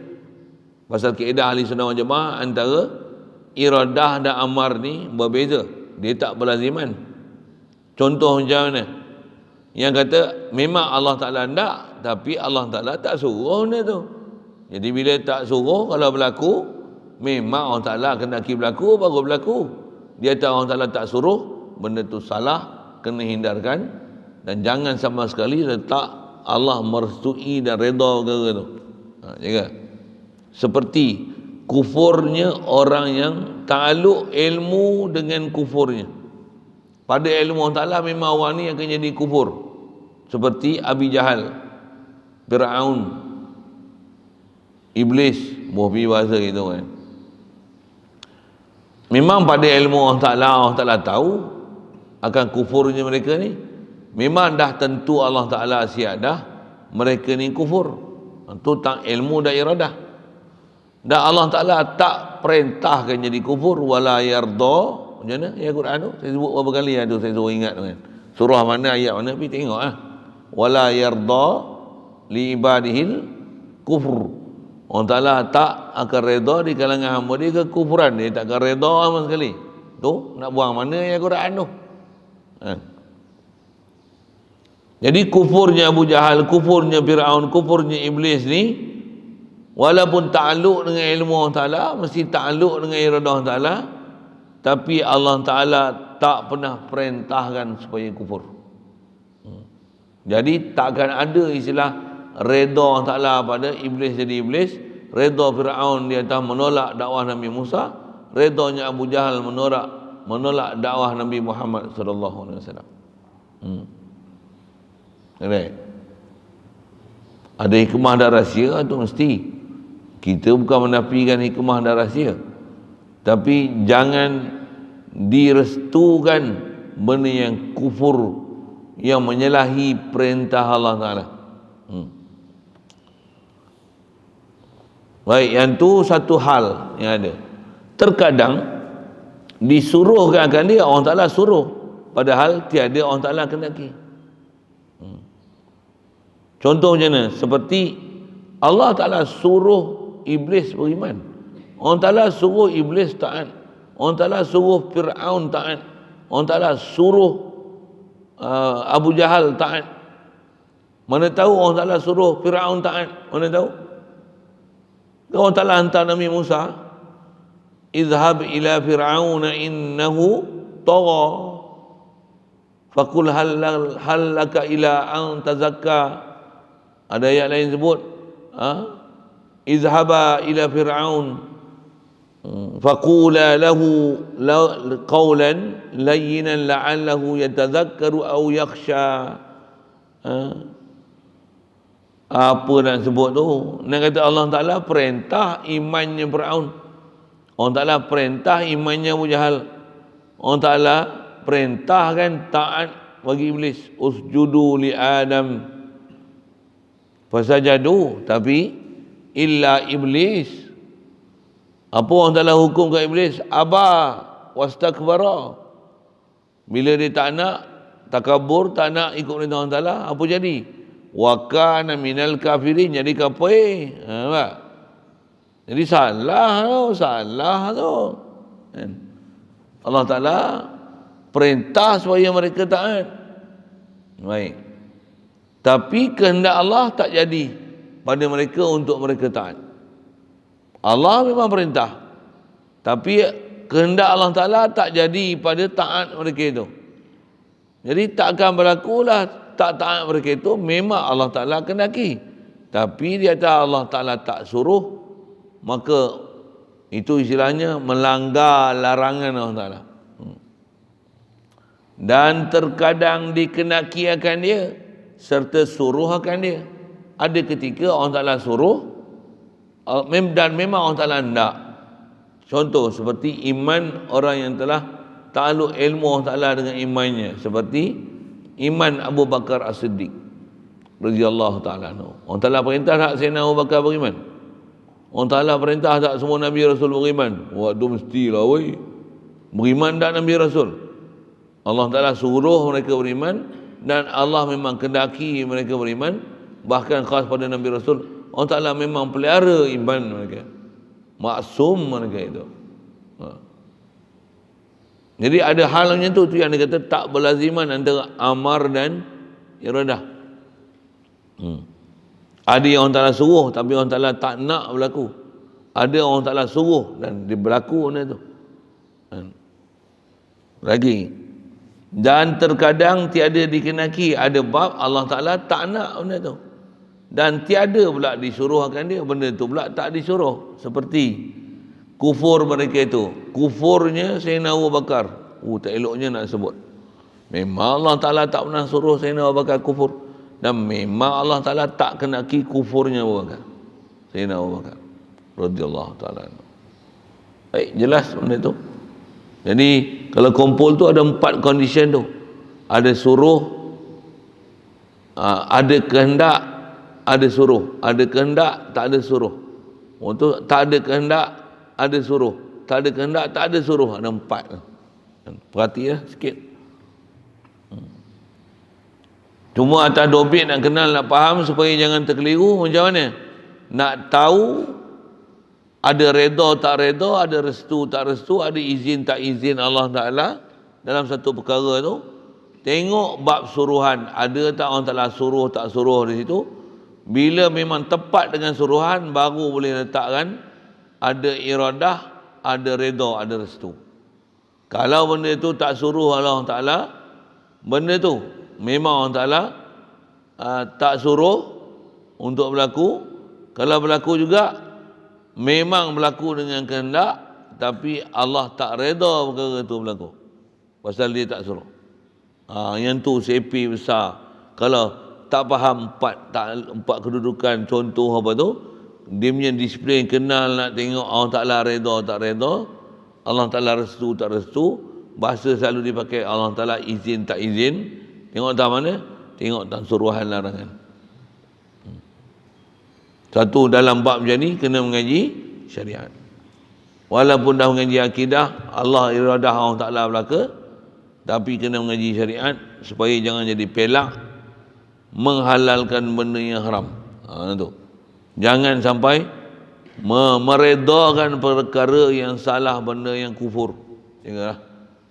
Pasal kaedah ahli sunnah wal jamaah antara iradah dan amar ni berbeza, dia tak berlaziman. Contoh macam mana? Yang kata memang Allah Ta'ala nak, tapi Allah Ta'ala tak suruh benda tu. Jadi bila tak suruh, kalau berlaku, memang Allah Ta'ala kendaki berlaku, baru berlaku. Dia tahu Allah Ta'ala tak suruh, benda tu salah, kena hindarkan. Dan jangan sama sekali letak Allah merestui dan redha perkara tu. Jaga. Seperti kufurnya orang yang ta'aluk ilmu dengan kufurnya. Pada ilmu Allah Ta'ala memang orang ni akan jadi kufur. Seperti Abi Jahal, Fir'aun, Iblis, bohbi bahasa gitu kan. Memang pada ilmu Allah Ta'ala tahu akan kufurnya mereka ni. Memang dah tentu Allah Ta'ala siap dah mereka ni kufur. Itu tak ilmu dan iradah. Dan Allah Ta'ala tak perintahkan jadi kufur. Wala yarda. Macam mana ayat Quran tu? Saya sebut berapa kali tu, saya suruh ingat tu kan. Surah mana, ayat mana, pergi tengok lah. Wala yarda li ibadihil kufur. Allah Ta'ala tak akan redha di kalangan hamba dia kekufuran. Dia tak akan redha sama sekali. Tu nak buang mana ayat Quran tu? Jadi kufurnya Abu Jahal, kufurnya Fir'aun, kufurnya Iblis ni, walaupun ta'aluk dengan ilmu Allah Ta'ala, mesti ta'aluk dengan iradah Allah Ta'ala, tapi Allah Ta'ala tak pernah perintahkan supaya kufur. Jadi takkan ada istilah redha Allah Ta'ala pada Iblis jadi Iblis, redha Fir'aun di atas menolak dakwah Nabi Musa, redhanya Abu Jahal menolak dakwah Nabi Muhammad sallallahu alaihi wasallam. Right. Ada hikmah dan rahsia tu mesti. Kita bukan menafikan hikmah dan rahsia, tapi jangan direstukan benda yang kufur, yang menyalahi perintah Allah Ta'ala. Baik, yang tu satu hal yang ada. Terkadang disuruhkan akan dia, Allah Ta'ala suruh, padahal tiada Allah Ta'ala kendaki. Contoh macam mana? Seperti Allah Ta'ala suruh Iblis beriman, Allah Ta'ala suruh Iblis taat, Allah Ta'ala suruh Fir'aun taat, Allah Ta'ala suruh Abu Jahal taat. Mana tahu Allah Ta'ala suruh Fir'aun taat? Mana tahu? Allah Ta'ala hantar Nabi Musa, izhab ila fir'auna innahu tagha faqul hal laka ila an tazakka. Ada ayat lain sebut izhaba ila fir'aun faqula lahu qawlan layyinan la'allahu yatadhakkaru aw yakhsha. Apa nak sebut tu? Nak kata Allah Ta'ala perintah imannya Fir'aun, Allah Ta'ala perintah imannya Abu Jahal, Allah Ta'ala perintahkan taat bagi Iblis, usjudu li Adam fasajadu, tapi illa Iblis. Apa Allah Ta'ala hukum kat Iblis? Aba wastakbara. Bila dia tak nak, takabur, tak nak ikut perintah Allah Ta'ala, apa jadi? Wa kana minal kafirin, jadi kafir. Jadi salah tu. Allah Ta'ala perintah supaya mereka taat. Baik. Tapi kehendak Allah tak jadi pada mereka untuk mereka taat. Allah memang perintah, tapi kehendak Allah Ta'ala tak jadi pada taat mereka itu. Jadi tak akan berlakulah tak taat mereka itu. Memang Allah Ta'ala kendaki, tapi dia atas Allah Ta'ala tak suruh, maka itu istilahnya melanggar larangan Allah Ta'ala. Dan terkadang dikenaki akan dia serta suruh akan dia. ada ketika Allah Ta'ala suruh dan memang Allah Ta'ala hendak. Contoh seperti iman orang yang telah ta'aluk ilmu Allah Ta'ala dengan imannya, seperti iman Abu Bakar As-Siddiq radhiyallahu ta'ala anhu. Allah Ta'ala perintah tak Sayyidina Abu Bakar beriman? Allah Ta'ala perintah tak semua Nabi Rasul beriman? Waduh mestilah beriman tak Nabi Rasul? Allah Ta'ala suruh mereka beriman, dan Allah memang kendaki mereka beriman. Bahkan khas pada Nabi Rasul, Allah Ta'ala memang pelihara iman mereka, maksum mereka itu. Jadi ada hal macam tu yang dia kata tak berlaziman antara amar dan iradah. Ada yang Allah Ta'ala suruh tapi Allah Ta'ala tak nak berlaku. Ada orang Ta'ala suruh dan dia berlaku benda tu. Lagi, dan terkadang tiada dikenaki, ada bab Allah Ta'ala tak nak benda tu, dan tiada pula disuruh akan dia, benda tu pula tak disuruh. Seperti kufur mereka itu, kufurnya Sayyidina Abu Bakar, tak eloknya nak sebut. Memang Allah Ta'ala tak pernah suruh Sayyidina Abu Bakar kufur, dan memang Allah Ta'ala tak kenaki kufurnya Abu Bakar, Sayyidina Abu Bakar radhiyallahu ta'ala. Baik, jelas benda tu. Jadi kalau kumpul tu ada 4 condition tu. Ada suruh, ada kehendak, ada suruh. Ada kehendak, tak ada suruh. Untuk tak ada kehendak, ada suruh. Tak ada kehendak, tak ada suruh. Ada 4. Perhati ya sikit. Cuma atas dobit nak kenal, nak faham supaya jangan terkeliru. Macam mana? Nak tahu ada redha tak redha, ada restu tak restu, ada izin tak izin Allah Ta'ala dalam satu perkara tu. Tengok bab suruhan, ada tak Allah Ta'ala suruh tak suruh di situ. Bila memang tepat dengan suruhan, baru boleh letakkan ada iradah, ada redha, ada restu. Kalau benda tu tak suruh Allah Ta'ala, benda tu memang Allah Ta'ala tak suruh untuk berlaku. Kalau berlaku juga memang berlaku dengan kehendak, tapi Allah tak reda perkara itu berlaku pasal dia tak suruh. Yang tu sepi besar. Kalau tak faham empat kedudukan, contoh apa tu, dia punya disiplin kenal nak tengok Allah Ta'ala reda tak reda, Allah Ta'ala restu tak restu. Bahasa selalu dipakai Allah Ta'ala izin tak izin. Tengok tak mana? Tengok tak suruhan larangan. Satu dalam bab macam ni kena mengaji syariat. Walaupun dah mengaji akidah, Allah iradah Allah Ta'ala belaka, tapi kena mengaji syariat supaya jangan jadi pelak menghalalkan benda yang haram. Tu. Jangan sampai meredakan perkara yang salah, benda yang kufur. Janganlah.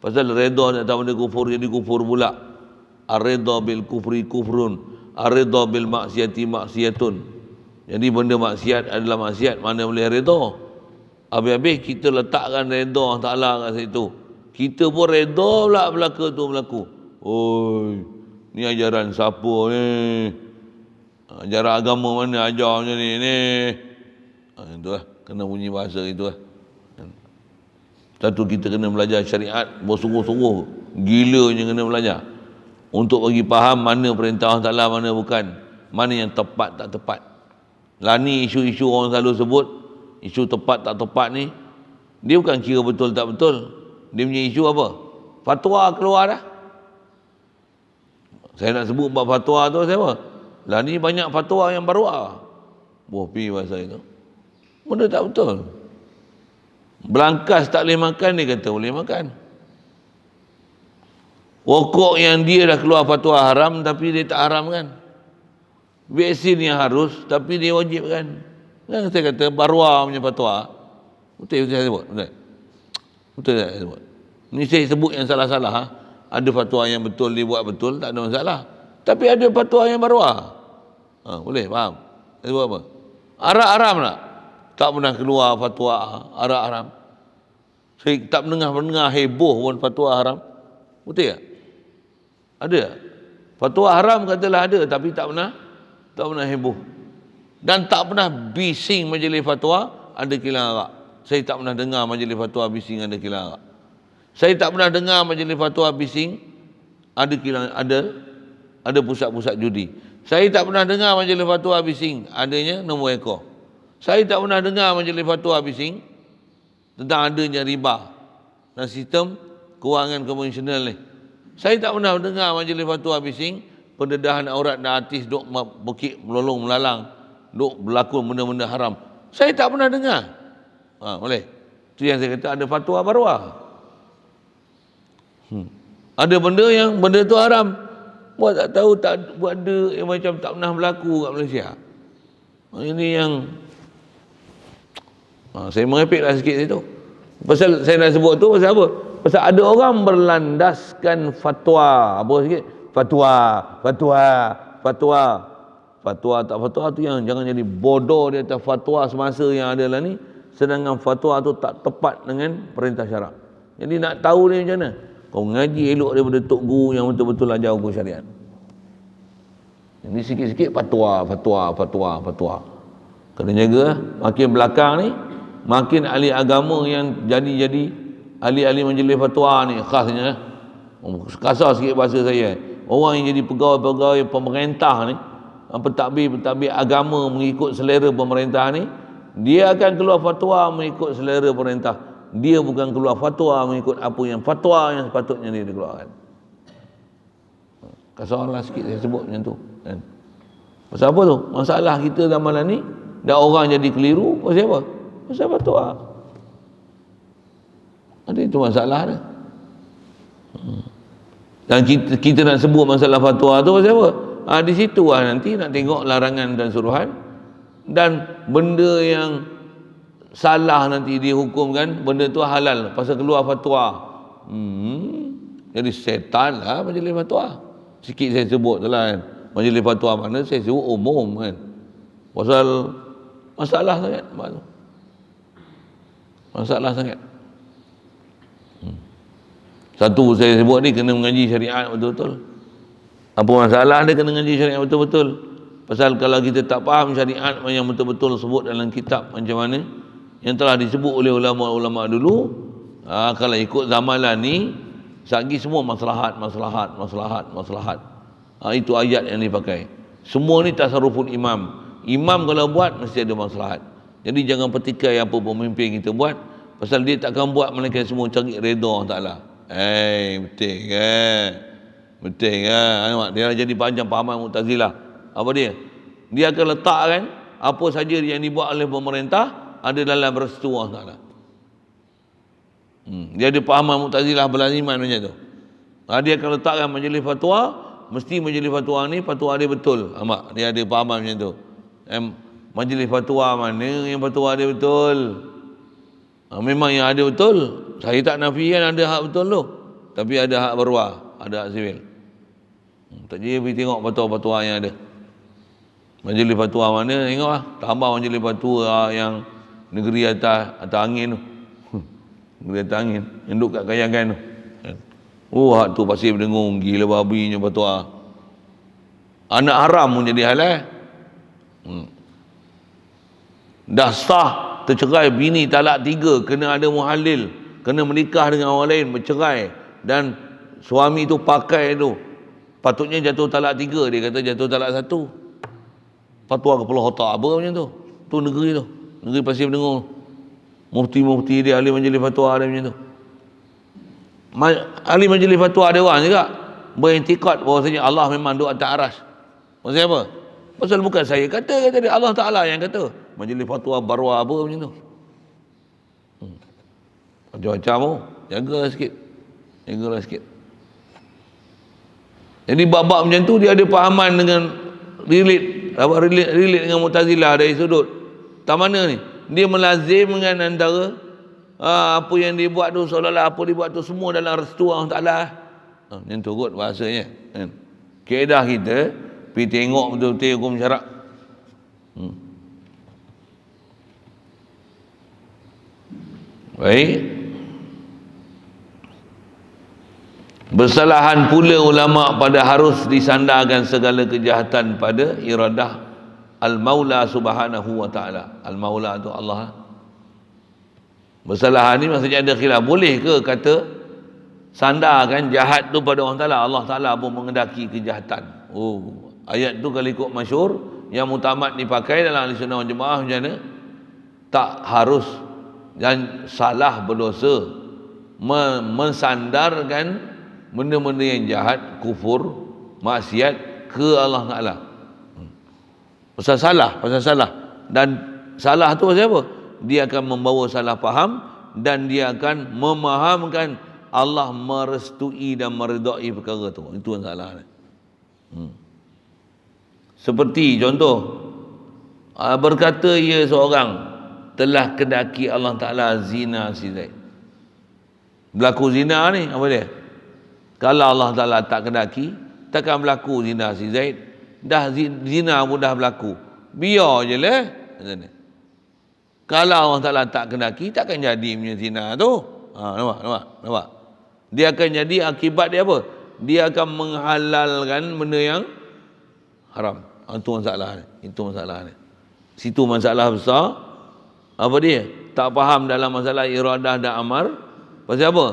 Pasal reda tak tahu benda kufur jadi kufur pula. Ar-reda bil kufri kufrun, ar-reda bil maksiati maksiatun. Jadi benda maksiat adalah maksiat, mana boleh reda. Habis-habis kita letakkan reda Allah Ta'ala kat situ. Kita pun reda pula belaka tu berlaku. Oi, ni ajaran siapa ni? Ajaran agama mana ajar macam ni? Itu lah, kena bunyi bahasa itu lah. Satu, kita kena belajar syariat bersungguh-sungguh, gilanya kena belajar untuk bagi faham mana perintah Allah Ta'ala, mana bukan, mana yang tepat tak tepat. Lah ni isu-isu orang selalu sebut, isu tepat tak tepat ni, dia bukan kira betul tak betul. Dia punya isu apa? Fatwa keluar dah. Saya nak sebut bab fatwa tu siapa? Lah ni banyak fatwa yang baru pi bahasa itu. Benda tak betul. Belangkas tak boleh makan, dia kata boleh makan. Rokok yang dia dah keluar fatwa haram tapi dia tak haram kan. Vaksin yang harus tapi dia wajib kan. Kan saya kata Barwa punya fatwa. Betul saya sebut. Betul tak saya sebut. Ni saya sebut yang salah-salah. Ada fatwa yang betul dibuat betul, tak ada masalah. Tapi ada fatwa yang Barwa. Boleh faham? Saya sebut apa? Arak haram tak? Tak pernah keluar fatwa arak haram. Saya tak mendengar heboh pun fatwa haram. Betul tak? Ada tak? Fatwa haram katalah ada, tapi tak pernah heboh. Dan tak pernah bising majlis fatwa ada kilang arak. Saya tak pernah dengar majlis fatwa bising ada kilang arak. Saya tak pernah dengar majlis fatwa bising ada kilang, ada pusat-pusat judi. Saya tak pernah dengar majlis fatwa bising adanya nombor ekor. Saya tak pernah dengar majlis fatwa bising tentang adanya riba dan sistem kewangan konvensional ni. Saya tak pernah dengar majlis fatwa bising pendedahan aurat dan artis duk bukit melolong melalang, duk berlaku benda-benda haram. Saya tak pernah dengar. Boleh. Itu yang saya kata ada fatwa barwah. Ada benda tu haram. Buat tak tahu, tak buat ada yang macam tak pernah berlaku kat Malaysia. Ini yang saya merepeklah sikit situ. Pasal saya nak sebut tu pasal apa? Pasal ada orang berlandaskan fatwa. Apa sikit? Fatwa tak fatwa tu yang jangan jadi bodoh di atas fatwa semasa yang ada lah ni. Sedangkan fatwa tu tak tepat dengan perintah syarak. Jadi nak tahu ni macam mana? Kau ngaji elok daripada tok guru yang betul-betul ajar hukum syariat. Ini sikit-sikit fatwa. Kena jaga. Makin belakang ni, makin ahli agama yang jadi ahli-ahli majlis fatwa ni khasnya. Kasar sikit bahasa saya. Orang yang jadi pegawai-pegawai pemerintah ni, pentadbir agama mengikut selera pemerintah ni, dia akan keluar fatwa mengikut selera pemerintah. Dia bukan keluar fatwa mengikut apa yang fatwa yang sepatutnya dia keluarkan. Kasarlah sikit saya sebut macam tu kan. Pasal apa tu? Masalah kita zaman ni dah orang jadi keliru pasal apa? Pasal fatwa. Ada itu masalah dia. Dan kita nak sebut masalah fatwa tu pasal apa? Di situ nanti nak tengok larangan dan suruhan, dan benda yang salah nanti dihukumkan benda tu halal pasal keluar fatwa. Jadi setan lah majlis fatwa. Sikit saya sebut lah kan. Majlis fatwa mana saya sebut umum kan. Pasal masalah sangat. Masalah sangat. Satu saya sebut ni kena mengaji syariat betul-betul. Apa masalah dia kena mengaji syariat betul-betul? Pasal kalau kita tak faham syariat yang betul-betul sebut dalam kitab macam mana yang telah disebut oleh ulama-ulama dulu, kalau ikut zamanan ni sagi semua maslahat. Itu ayat yang dipakai. Semua ni tasarruful imam. Imam kalau buat mesti ada maslahat. Jadi jangan petikai apa pemimpin kita buat, pasal dia takkan buat melainkan semua cari redha Taala. Betul kan? Betul kan? Dia jadi panjang pahaman Mu'tazilah. Apa dia? Dia akan letakkan apa saja yang dibuat oleh pemerintah ada dalam restu Allah Ta'ala. Dia ada pahaman Mu'tazilah belaziman macam tu. Dia akan letakkan majlis fatwa, mesti majlis fatwa ni fatwa dia betul. Nampak? Dia ada pahaman macam tu. Majlis fatwa mana yang fatwa dia betul? Memang yang ada betul. Saya tak nafikan ada hak betul tu. Tapi ada hak berwah, ada hak sivil. Tak jadi pergi tengok fatwa-fatwa yang ada. Majlis fatwa mana, tengoklah. Tambah majlis fatwa yang negeri atas angin tu. Negeri atas angin yang duduk kat kayangan tu. Hak tu Pasir Berdengung, gila babinya fatwa. Anak haram pun jadi halal. Dah sah tercerai bini talak 3, kena ada muhalil, kena menikah dengan orang lain, bercerai, dan suami tu pakai tu patutnya jatuh talak 3, dia kata jatuh talak 1. Fatwa kepala otak apa macam tu? Tu negeri tu, negeri Pasir Berdengung. Mufti-mufti dia, ahli majlis fatwa dia macam tu. Ahli majlis fatwa ada orang juga berintikad bahawasanya Allah memang duduk atas aras. Maksudnya apa? Pasal bukan saya kata dia, Allah Ta'ala yang kata. Majlis fatwa barwa apa macam tu. Macam-macam tu. Jagalah sikit. Jadi bab-bab macam tu dia ada pahaman dengan relate dengan Mu'tazilah dari sudut. Tak mana ni? Dia melazimkan antara apa yang dia buat tu, seolah-olah apa dia buat tu semua dalam restu Allah Ta'ala. Macam tu kot bahasanya kan. Kaedah kita pergi tengok betul-betul hukum syarak. Baik. Bersalahan pula ulama pada harus disandarkan segala kejahatan pada iradah Al-Maula Subhanahu wa Ta'ala. Al-Maula tu Allah. Bersalahan ni maksudnya ada khilaf. Boleh ke kata sandarkan jahat tu pada Allah Ta'ala? Allah Ta'ala pun mengendaki kejahatan. Ayat tu kalau ikut masyhur, yang mutamat dipakai dalam ahli sunnah wal jamaah macam mana? Tak harus dan salah berdosa mensandarkan benda-benda yang jahat, kufur, maksiat ke Allah Ta'ala. Pasal salah. Dan salah tu pasal apa? Dia akan membawa salah faham dan dia akan memahamkan Allah merestui dan meredai perkara tu. Itu yang salah. Seperti contoh, berkata ia seorang telah kedaki Allah Ta'ala zina si Zaid. Berlaku zina ni, apa dia? Kalau Allah Ta'ala tak kedaki, takkan berlaku zina si Zaid. Dah zina pun dah berlaku. Biar je lah. Kalau Allah Ta'ala tak kedaki, takkan jadi punya zina tu. Nampak? Dia akan jadi akibat dia apa? Dia akan menghalalkan benda yang haram. Itu masalah ni. Situ masalah besar. Apa dia? Tak faham dalam masalah iradah dan amar. Pasal apa?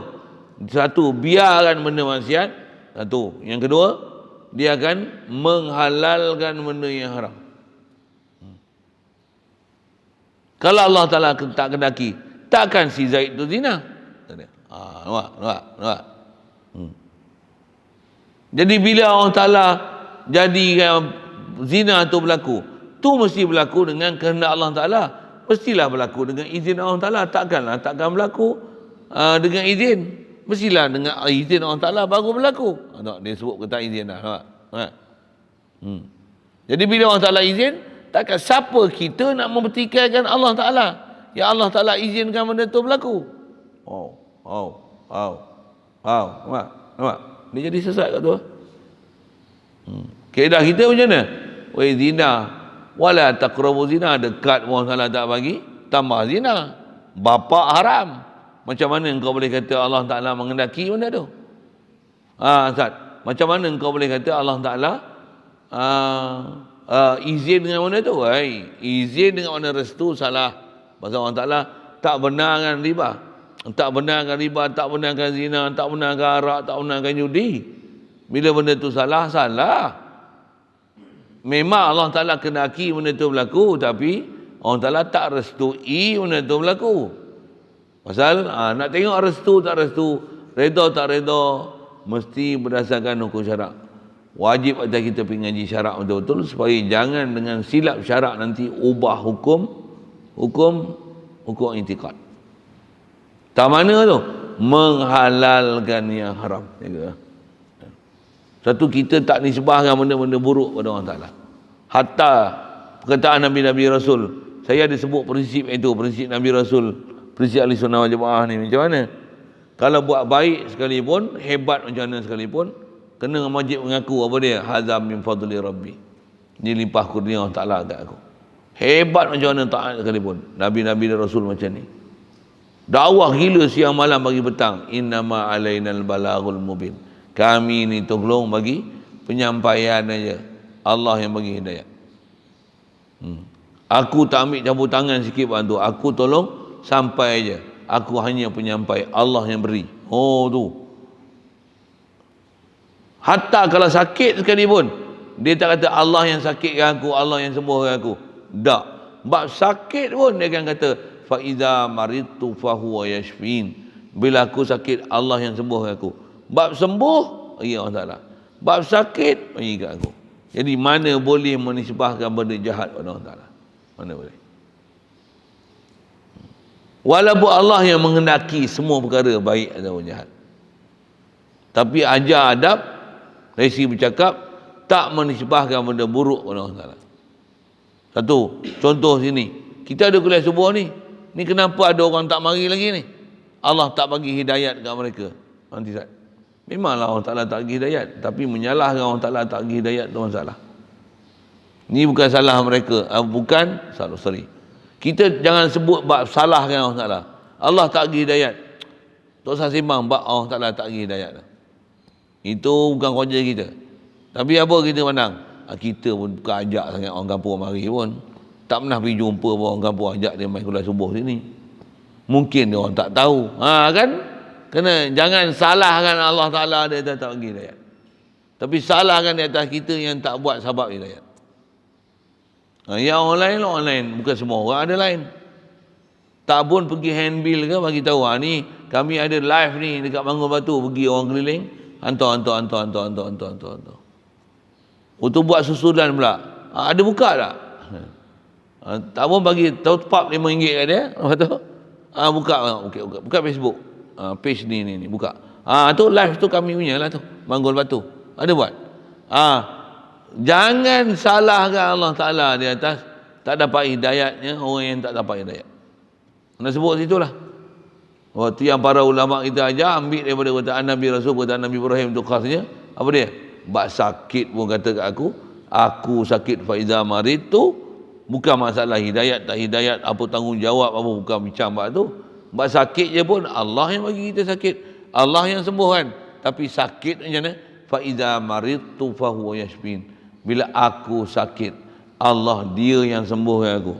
Satu, biarkan benda maksiat. Satu. Yang kedua, dia akan menghalalkan benda yang haram. Kalau Allah Ta'ala tak kedaki, takkan si Zaid tu zina. Nampak? Jadi bila Allah Ta'ala jadikan zina tu berlaku, tu mesti berlaku dengan kehendak Allah Ta'ala. Mestilah berlaku dengan izin Allah Ta'ala. Takkan berlaku dengan izin. Mestilah dengan izin Allah Ta'ala baru berlaku. Dia sebut kata izin dah. Jadi bila Allah Ta'ala izin, takkan siapa kita nak mempertikaikan Allah Ta'ala. Ya Allah Ta'ala izinkan benda tu berlaku. Nampak? Dia jadi sesat kat tu. Kaedah kita macam mana? Zina wala taqrabu zina, dekat Allah Ta'ala tak bagi, tambah zina. Bapa haram. Macam mana engkau boleh kata Allah Ta'ala mengendaki benda tu? Ustaz, macam mana engkau boleh kata Allah Ta'ala izin dengan benda tu? Izin dengan mana restu salah. Pasal Allah Ta'ala tak benarkan riba. Tak benarkan riba, tak benarkan zina, tak benarkan arak, tak benarkan judi. Bila benda tu salah. Memang Allah Ta'ala kendaki benda tu berlaku, tapi Allah Ta'ala tak restui benda tu berlaku. Pasal nak tengok restu tak restu, reda tak reda, mesti berdasarkan hukum syarak. Wajib atas kita pergi ngaji syarak betul-betul supaya jangan dengan silap syarak nanti ubah hukum intikad. Tak mana tu? Menghalalkan yang haram. Satu, kita tak nisbahkan benda-benda buruk pada Allah Ta'ala. Hatta perkataan Nabi-Nabi Rasul. Saya ada sebut prinsip itu, prinsip Nabi Rasul, prinsip ahli sunnah wal jamaah ni macam mana? Kalau buat baik sekalipun, hebat macam mana sekalipun, kena wajib mengaku apa dia? Hazam min fadli rabbi. Ini limpah kurnia Allah Ta'ala kat aku. Hebat macam mana taat sekalipun. Nabi-Nabi dan Rasul macam ni. Dakwah gila siang malam bagi petang. Innama alainal balaghul mubin. Kami ni tolong bagi penyampaian aja. Allah yang bagi hidayah. Aku tak ambil campur tangan sikit bantu. Aku tolong sampai aja. Aku hanya penyampai. Allah yang beri. Tu. Hatta kalau sakit sekalipun, dia tak kata Allah yang sakitkan aku, Allah yang sembuhkan aku. Tak. Bab sakit pun dia akan kata fa iza maridtu fa huwa yashfin. Bila aku sakit, Allah yang sembuhkan aku. Bab sembuh, ya Allah Ta'ala. Bab sakit, kat aku. Jadi mana boleh menisbahkan benda jahat pada Allah Ta'ala? Mana boleh? Walaupun Allah yang menghendaki semua perkara baik ataupun jahat. Tapi ajar adab, dari segi bercakap, tak menisbahkan benda buruk pada Allah Ta'ala. Satu, contoh sini. Kita ada kuliah subuh ni. Ni kenapa ada orang tak mari lagi ni? Allah tak bagi hidayat kat mereka. Nanti Ustaz. Memanglah Allah Ta'ala tak bagi hidayat. Tapi menyalahkan Allah Ta'ala tak bagi hidayat tu masalah. Ni bukan salah mereka. Bukan salah. Sorry. Kita jangan sebut bab salahkan Allah Ta'ala. Allah tak bagi hidayat. Tak usah sembang bab Allah Ta'ala tak bagi hidayat. Itu bukan kerja kita. Tapi apa kita pandang? Kita pun bukan ajak sangat orang kampung mari pun. Tak pernah pergi jumpa orang kampung ajak dia main kuliah subuh sini. Mungkin dia orang tak tahu. Kan? Kena jangan salahkan Allah Ta'ala dia tak bagi hidayat. Tapi salahkan di atas kita yang tak buat sabab hidayat. Yang online lah online, bukan semua orang ada lain. Tak pun pergi handbill ke bagi tahu, ni kami ada live ni dekat Bangun Batu, pergi orang keliling, hantar. Untuk buat susulan pula. Ada buka tak? Tak pun bagi tahu top RM5 kat dia, lepas tu buka buka Facebook. Page ni buka. Tu live tu kami punya lah tu, Bangun Batu. Ada buat. Jangan salahkan Allah Ta'ala di atas tak dapat hidayatnya orang yang tak dapat hidayat. Nak sebut situlah. Waktu yang para ulama kita ajar, ambil daripada perkataan Nabi Rasul, perkataan Nabi Ibrahim tu khasnya, apa dia? Bak sakit pun kata kat aku sakit faiza marid tu, bukan masalah hidayat tak hidayat, apa tanggungjawab apa, bukan bincang bak tu. Bak sakit je pun Allah yang bagi kita sakit, Allah yang sembuhkan. Tapi sakit macam mana? Faiza maridtu fahuwa yashfin. Bila aku sakit, Allah dia yang sembuhkan aku.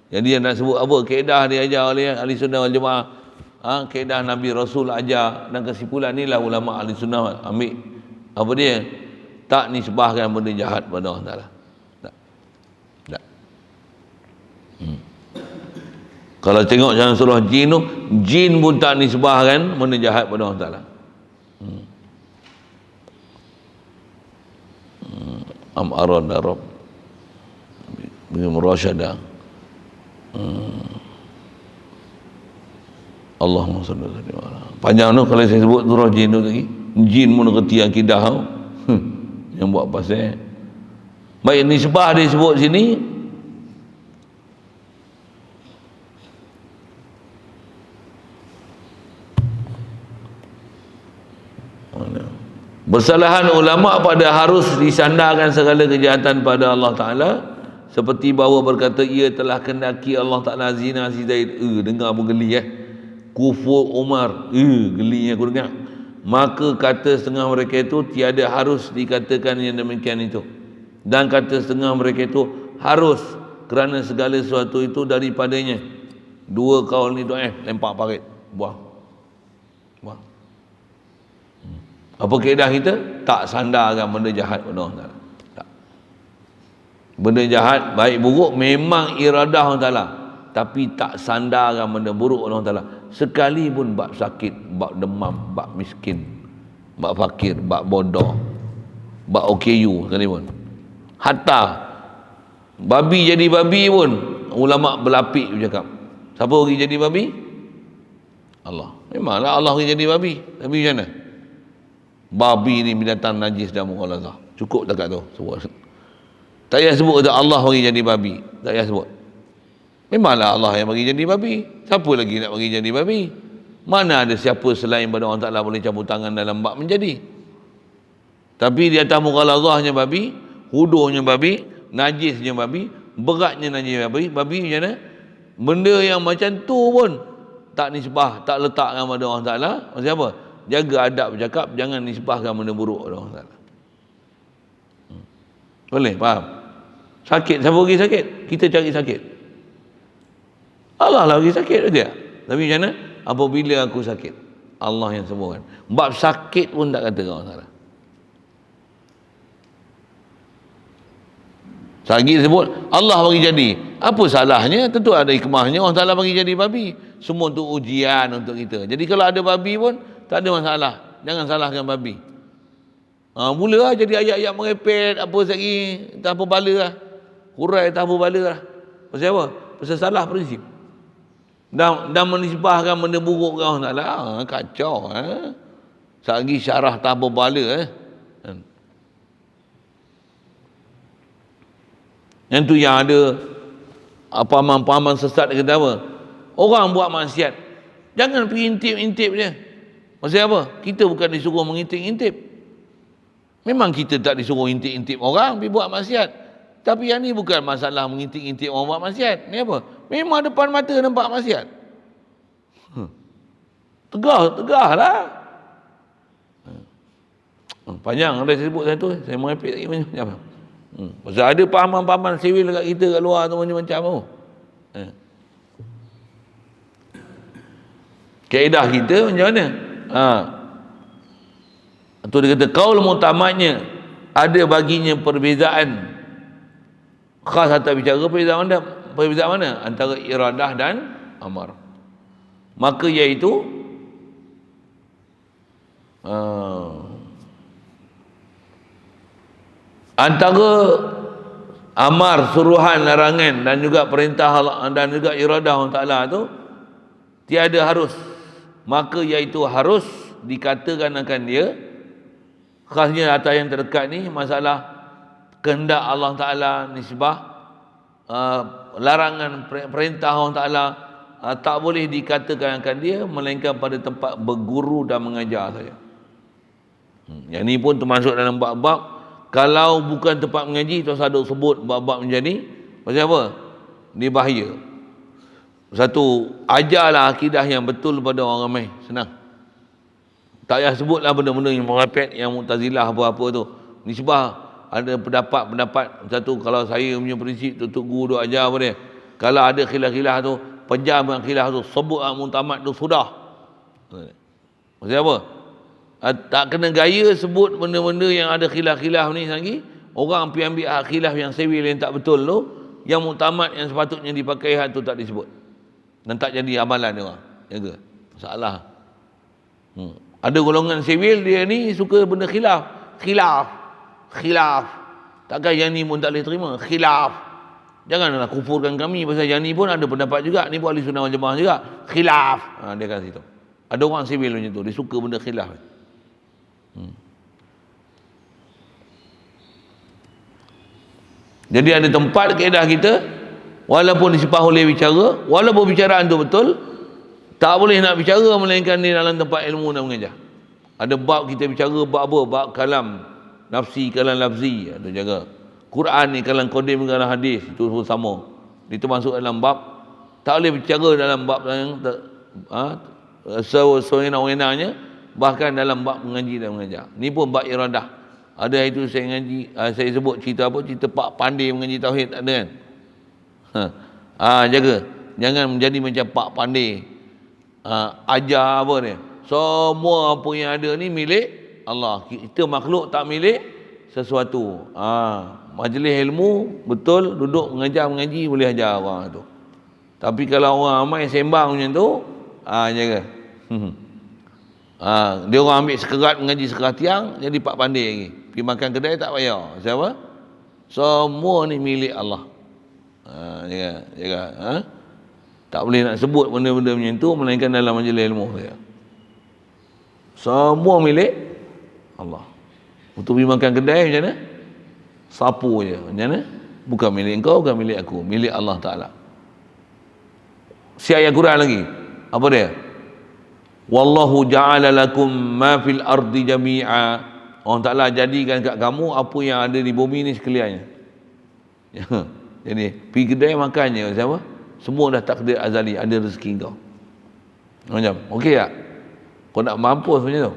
Jadi yang nak sebut apa? Kaedah dia ajar oleh ahli sunnah wal jemaah. Kaedah Nabi Rasul ajar, dan kesimpulan inilah ulama ahli sunnah ambil. Apa dia? Tak nisbahkan benda jahat pada Allah Ta'ala. Tak. Kalau tengok dalam surah jin tu, jin pun tak nisbahkan benda jahat pada Allah Ta'ala. Am arada rabb bi murasyada. Allahumma salli alaihi wasallam. Panjang tu kalau saya sebut surah jin tu lagi. Jin pun kerti akidah tu. Yang buat pasal. Baik, nisbah dia sebut sini. Bersalahan ulama pada harus disandarkan segala kejahatan pada Allah Ta'ala, seperti bahawa berkata ia telah kendaki Allah Ta'ala zina si Zaid. Dengar pun geli kufur Umar, gelinya aku dengar. Maka kata setengah mereka itu tiada harus dikatakan yang demikian itu, dan kata setengah mereka itu harus kerana segala sesuatu itu daripadanya. Dua kaul ni doa lempar parit, buang. Apa kaedah kita? Tak sandarkan benda jahat pada Allah Ta'ala. Tak. Benda jahat, baik buruk memang iradah Allah Ta'ala, tapi tak sandarkan benda buruk pada Allah Ta'ala. Sekalipun bab sakit, bab demam, bab miskin, bab fakir, bab bodoh, bab OKU sekalipun. Hatta babi jadi babi pun ulama berlapik bercakap. Siapa pergi jadi babi? Allah. Memanglah Allah pergi jadi babi. Tapi macam mana? Babi ni binatang najis dan mughalazah. Cukup dekat tu sebut. Tak payah sebut kata Allah bagi jadi babi. Tak payah sebut. Memanglah Allah yang bagi jadi babi. Siapa lagi nak bagi jadi babi? Mana ada siapa selain pada Allah Ta'ala boleh campur tangan dalam bab menjadi. Tapi di atas mughalazahnya babi, huduhnya babi, najisnya babi, beratnya najis babi, babi macam mana? Benda yang macam tu pun tak nisbah, tak letakkan pada Allah Ta'ala. Maksud apa? Jaga adab bercakap, jangan nisbahkan benda buruk pada Allah Ta'ala. Boleh? Faham? Sakit, siapa pergi sakit? Kita cari sakit. Allah lah pergi sakit dia. Tapi macam mana? Apabila aku sakit, Allah yang sembuhkan. Bab sakit pun tak kata Allah Ta'ala. Lagi sebut Allah bagi jadi. Apa salahnya? Tentu ada hikmahnya Allah Ta'ala bagi jadi babi. Semua untuk ujian untuk kita. Jadi kalau ada babi pun tak ada masalah. Jangan salahkan babi. Mula lah jadi ayat-ayat merepet apa lagi, tak apa bala lah. Hurai tak apa bala lah. Pasal apa? Pasal salah prinsip. Dan menisbahkan benda buruk ke Allah Ta'ala. Kacau. Sagi syarah tak apa bala. Yang tu yang ada pahaman-pahaman sesat kata apa? Orang buat maksiat, jangan pergi intip-intip dia. Maksud apa? Kita bukan disuruh mengintip-intip. Memang kita tak disuruh intip-intip orang pergi buat maksiat. Tapi yang ni bukan masalah mengintip-intip orang buat maksiat. Ni apa? Memang depan mata nampak maksiat. Tegah lah. Panjang ada saya sebut satu, saya merepek lagi macam-macam. Pasal ada pahaman-pahaman sivil kat kita kat luar tu macam-macam tu. Kaedah kita macam mana? Atau dia kata qaul mutamadnya ada baginya perbezaan khas atau bicara perbezaan mana antara iradah dan amar. Maka iaitu antara amar, suruhan, larangan dan juga perintah dan juga iradah Allah Ta'ala tu tiada harus. Maka iaitu harus dikatakan akan dia khasnya atas yang terdekat ni masalah kehendak Allah Ta'ala, nisbah larangan, perintah Allah Ta'ala tak boleh dikatakan akan dia melainkan pada tempat berguru dan mengajar saja. Yang ni pun termasuk dalam bab-bab. Kalau bukan tempat mengaji, Tuan Saduk sebut bab-bab menjadi pasal apa? Dia bahaya. Satu, ajarlah akidah yang betul pada orang ramai. Senang. Tak payah sebutlah benda-benda yang merapet, yang Mu'tazilah apa-apa tu. Nisbah ada pendapat-pendapat. Satu, kalau saya punya prinsip Tok Guru duk ajar apa dia. Kalau ada khilaf-khilaf tu, pejam dengan khilaf tu, sebut muktamad tu sudah. Maksudnya apa? Tak kena gaya sebut benda-benda yang ada khilaf-khilaf ni lagi. Orang pergi ambil khilaf yang sewil yang tak betul tu, yang muktamad yang sepatutnya dipakai hak tu tak disebut. Dan tak jadi amalan dia orang. Jaga. Masalah. Ada golongan sewil dia ni suka benda khilaf. Takkan yang ni pun tak boleh terima. Khilaf. Janganlah kufurkan kami pasal yang ni pun ada pendapat juga. Ni pun ahli sunnah wal jamaah juga. Khilaf. Dia kata situ. Ada orang sewil macam tu. Dia suka benda khilaf. Jadi ada tempat kaedah kita, walaupun disepah oleh bicara, walaupun bicaraan tu betul, tak boleh nak bicara melainkan di dalam tempat ilmu dan mengajar. Ada bab kita bicara bab apa? Bab kalam nafsi, kalam lafzi. Ada jaga. Quran ni kalam qadim, kalam hadis, itu semua sama. Itu masuk dalam bab. Tak boleh bicara dalam bab yang sewenang-wenangnya, bahkan dalam bab mengaji dan mengajar. Ni pun bab iradah. Ada itu saya ngaji, saya sebut cerita apa? Cerita Pak Pandai mengaji tauhid, tak ada kan? Jaga. Jangan menjadi macam Pak Pandai. Ajar apa dia? Semua apa yang ada ni milik Allah. Kita makhluk tak milik sesuatu. Majlis ilmu betul, duduk mengajar mengaji boleh ajar orang tu. Tapi kalau orang ramai sembang macam tu, jaga. Dia orang ambil sekerat mengaji sekerat tiang, jadi Pak Pandai lagi. Pergi makan kedai tak payah. Siapa? Semua ni milik Allah. Jaga. Tak boleh nak sebut benda-benda macam tu melainkan dalam majlis ilmu saja. Semua milik Allah. Untuk pergi makan kedai macam mana? Sapu je. Macam mana? Bukan milik engkau, bukan milik aku. Milik Allah Ta'ala. Si ayat Quran lagi. Apa dia? Wallahu ja'ala lakum ma fil ardi jami'a. Allah Ta'ala jadikan kat kamu apa yang ada di bumi ni sekaliannya. Jadi pergi kedai makannya siapa? Semua dah takdir azali, ada rezeki kau. Macam okey tak? Kau nak mampus macam tu.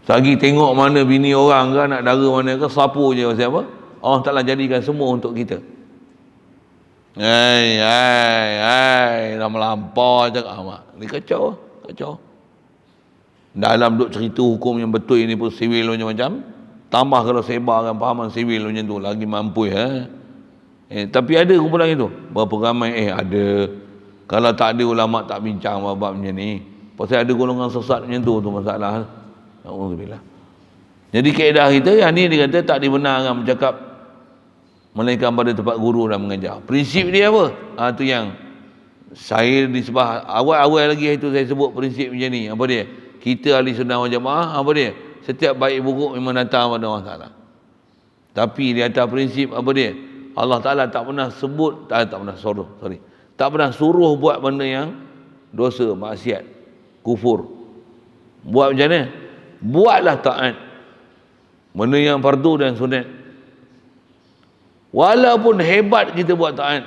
Lagi tengok mana bini orang ke, nak dara mana ke, sapu je siapa? Allah Ta'ala jadikan semua untuk kita. Dah melampau cakap amat. Ni kacau. Dalam duk cerita hukum yang betul ini pun sivil macam-macam. Tambah kalau sebarkan pahaman sivil macam tu lagi mampu tapi ada kumpulan itu. Berapa ramai ada. Kalau tak ada ulama tak bincang bab macam ni. Pasal ada golongan sesat macam tu masalah. Alhamdulillah. Jadi kaedah kita yang ni dia kata tak dibenarkan bercakap melainkan pada tempat guru dan mengajar. Prinsip dia apa? Tu yang saya di sebelah awal lagi itu saya sebut prinsip macam ni. Apa dia? Kita ahli sunnah wal jamaah, apa dia? Setiap baik buruk memang datang pada Allah Ta'ala. Tapi di atas prinsip apa dia? Allah Ta'ala tak pernah sebut, tak pernah suruh buat benda yang dosa, maksiat, kufur. Buat macam mana? Buatlah taat. Benda yang fardu dan sunat. Walaupun hebat kita buat taat,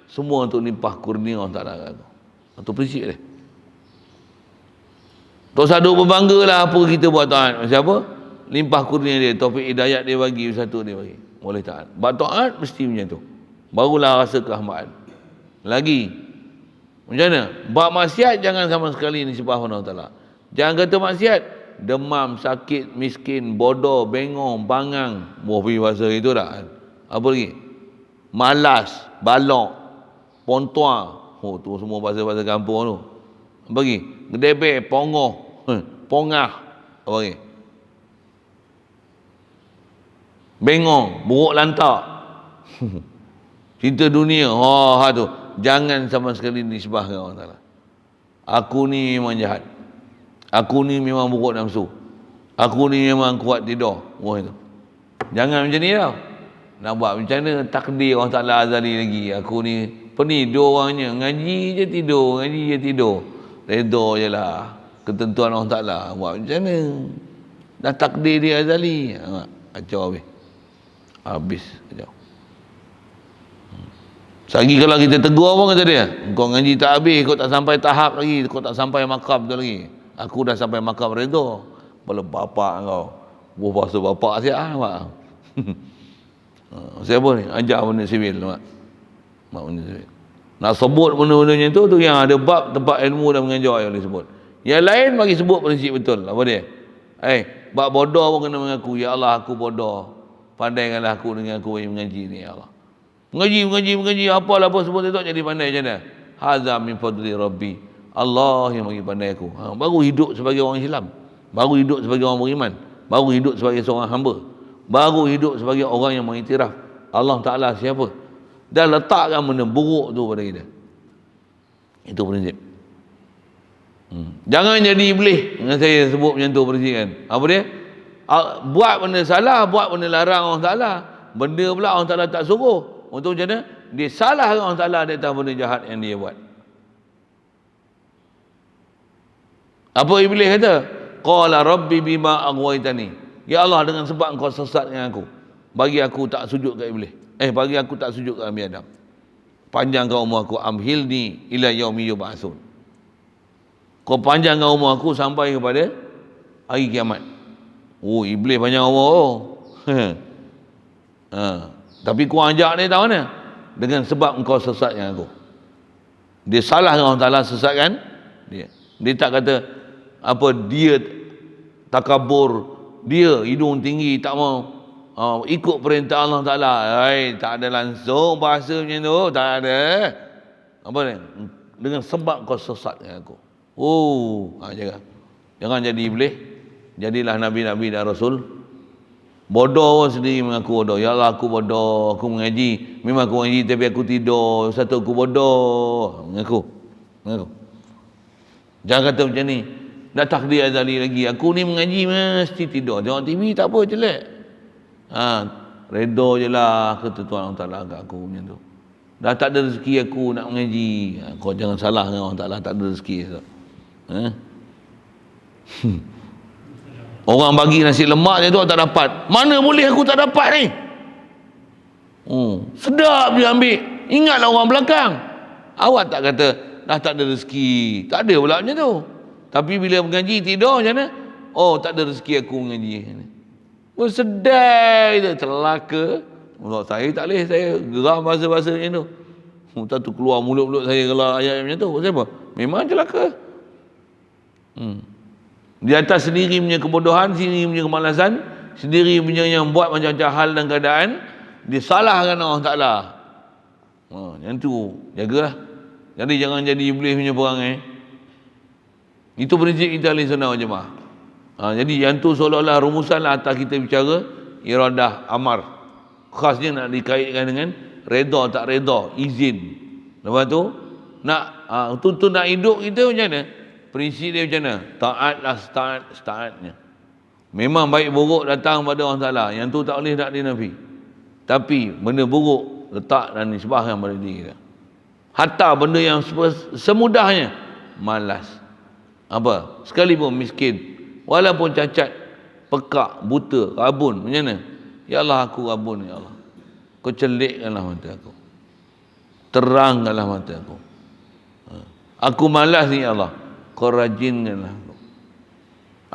semua untuk limpah kurnia Allah Ta'ala. Itu prinsip dia. Tok Saduk berbanggalah apa kita buat taat. Siapa? Limpah kurnia dia, taufik hidayat dia bagi, satu dia bagi. Boleh taat. Buat taat mesti macam tu. Barulah rasa kehambaan. Lagi. Macam mana? Buat maksiat jangan sama sekali ni sebab Allah Ta'ala. Jangan kata maksiat. Demam, sakit, miskin, bodoh, bengong, bangang. Pergi bahasa itu dah. Apa lagi? Malas, balok, pontua. Oh, tu semua bahasa-bahasa kampung tu. Apa lagi? Gedebek, pongoh, pongah. Apa lagi? Bengong, buruk lantak. Cinta dunia. Tu. Jangan sama sekali nisbahkan orang Ta'ala. Aku ni memang jahat. Aku ni memang buruk nafsu. Aku ni memang kuat tidur. Itu. Jangan macam ni tau. Nak buat macam mana takdir orang Ta'ala azali lagi. Aku ni penidur orangnya. Ngaji je tidur. Ngaji je tidur. Redha je lah. Ketentuan orang Ta'ala. Buat macam mana. Dah takdir dia azali. Kacau habis. Habis. Kacau. Sagi kalau kita tegur pun kata dia, kau ngaji tak habis, kau tak sampai tahap lagi, kau tak sampai makam tu lagi. Aku dah sampai makam redha. Kepala bapak kau. Bahasa bapak siap mak. Siapa ni? Ajak benda sivil mak. Mak benda sivil. Nak sebut benda-benda macam tu yang ada bab tempat ilmu dan mengajar yang boleh sebut. Yang lain bagi sebut prinsip betul. Apa dia? Bab bodoh pun kena mengaku, ya Allah aku bodoh. Pandaikanlah aku dengan aku yang mengaji ni ya Allah. Mengaji, apalah apa sebut itu jadi pandai macam mana? Hadza min fadli rabbi. Allah yang bagi pandai aku. Baru hidup sebagai orang Islam. Baru hidup sebagai orang beriman. Baru hidup sebagai seorang hamba. Baru hidup sebagai orang yang mengiktiraf Allah Ta'ala siapa. Dan letakkan benda buruk tu pada kita. Itu prinsip. Jangan jadi iblis. Dengan saya sebut macam tu prinsip kan. Apa dia? Buat benda salah, buat benda larang Allah Ta'ala. Benda pula Allah Ta'ala tak suruh. Untuk macam mana? Dia salah Allah Ta'ala di atas benda jahat yang dia buat. Apa iblis kata? Qala rabbi bima aghwaytani. Ya Allah, dengan sebab engkau sesatkan aku, bagi aku tak sujud kat iblis. Bagi aku tak sujud kat Nabi Adam. Panjangkan umur aku, amhilni ila yaumi yub'atsun. Kau panjangkan umur aku sampai kepada hari kiamat. Oh, iblis panjang umur. Tapi kau ajak dia tahu mana? Dengan sebab engkau sesatkan aku. Dia salah dengan Allah Ta'ala, sesatkan dia. Dia tak kata apa dia takabur, dia hidung tinggi tak mau ikut perintah Allah Ta'ala. Tak ada langsung bahasa macam tu, tak ada. Apa ni? Dengan sebab kau sesatkan aku. Jangan jadi iblis. Jadilah nabi-nabi dan rasul. Bodoh pun sendiri mengaku bodoh. Ya Allah aku bodoh, aku mengaji. Memang aku mengaji tapi aku tidur. Satu aku bodoh. Mengaku. Jangan kata macam ni. Dah takdir azali lagi. Aku ni mengaji mesti tidur. Tengok TV tak apa, jelek. Redha je lah ketentuan Allah Ta'ala kat aku macam tu. Dah tak ada rezeki aku nak mengaji. Kau jangan salah dengan Allah Ta'ala, tak ada rezeki. Orang bagi nasi lemak je tu tak dapat. Mana boleh aku tak dapat ni? Sedap dia ambil. Ingatlah orang belakang. Awak tak kata dah tak ada rezeki. Tak ada pula macam tu. Tapi bila mengaji tidur macam mana? Tak ada rezeki aku mengaji. Sedai je, celaka. Saya tak boleh, saya geram bahasa-bahasa macam tu. Tak tu keluar mulut-mulut saya kalau ayat macam tu. Kenapa? Memang celaka. Di atas sendiri punya kebodohan, sendiri punya kemalasan, sendiri punya yang buat macam-macam hal dan keadaan, disalahkan Allah Ta'ala. Yang tu, jagalah. Jadi jangan jadi iblis punya perangai. Itu prinsip kita ahli sunnah wal jamaah. Jadi yang tu seolah-olah rumusan lah atas kita bicara iradah amar. Khasnya nak dikaitkan dengan redha tak redha, izin. Lepas tu nak nak hidup kita macam mana? Prinsip dia macam mana? Taatlah taatnya. Memang baik buruk datang pada Allah Ta'ala. Yang tu tak boleh nak dinafi. Tapi benda buruk letak dan nisbahkan pada diri kita. Hatta benda yang semudahnya malas. Apa? Sekalipun miskin, walaupun cacat, pekak, buta, rabun, macam mana? Ya Allah aku rabun ya Allah. Kau celikkanlah mata aku. Terangkanlah mata aku. Aku malas ni ya Allah. Kau rajinkanlah aku.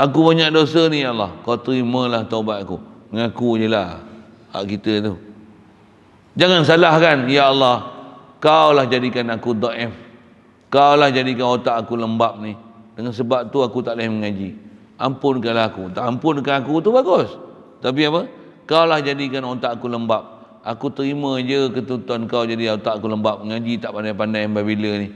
Aku banyak dosa ni ya Allah. Kau terimalah taubat aku. Mengaku je lah hak kita tu. Jangan salahkan ya Allah. Kau lah jadikan aku dhaif. Kau lah jadikan otak aku lembab ni. Dengan sebab tu aku tak boleh mengaji. Ampunkanlah aku. Tak ampunkan aku tu bagus. Tapi apa? Kau lah jadikan otak aku lembab. Aku terima je ketentuan kau jadi otak aku lembab. Mengaji tak pandai-pandai sampai bila ni.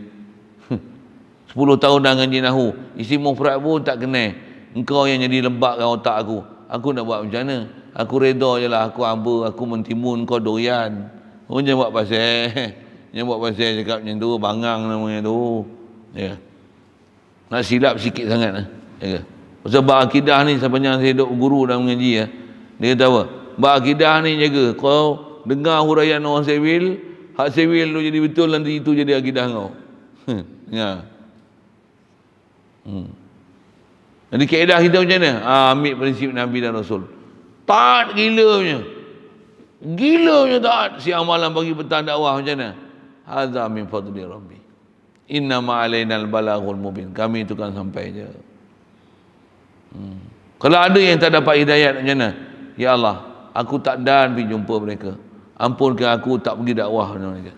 10 tahun dah ngaji nahu. Isi mufrad pun tak kenal. Engkau yang jadi lembabkan otak aku. Aku nak buat macam mana? Aku reda je lah. Aku aba, aku mentimun, kau dorian. Oh, jangan buat pasal. Jangan buat pasal cakap macam tu. Bangang namanya tu. Ya. Nak silap sikit sangat lah. Ya. Sebab akidah ni sepanjang saya duduk guru dan mengaji ya. Dia kata apa? Bab akidah ni jaga. Kau dengar huraian orang sewil, hak sewil tu jadi betul, nanti itu jadi akidah kau. Ya. Jadi kaedah kita macam mana? Ambil prinsip Nabi dan Rasul. Taat gila punya. Gila punya taat. Siang malam pagi petang dakwah macam mana? Hadza min fadli Rabbi. Inna ma'alainal balaghul mubin. Kami itu kan sampai je. Kalau ada yang tak dapat hidayat macam mana? Ya Allah, aku tak dan pergi jumpa mereka. Ampunkan aku tak pergi dakwah dengan mereka.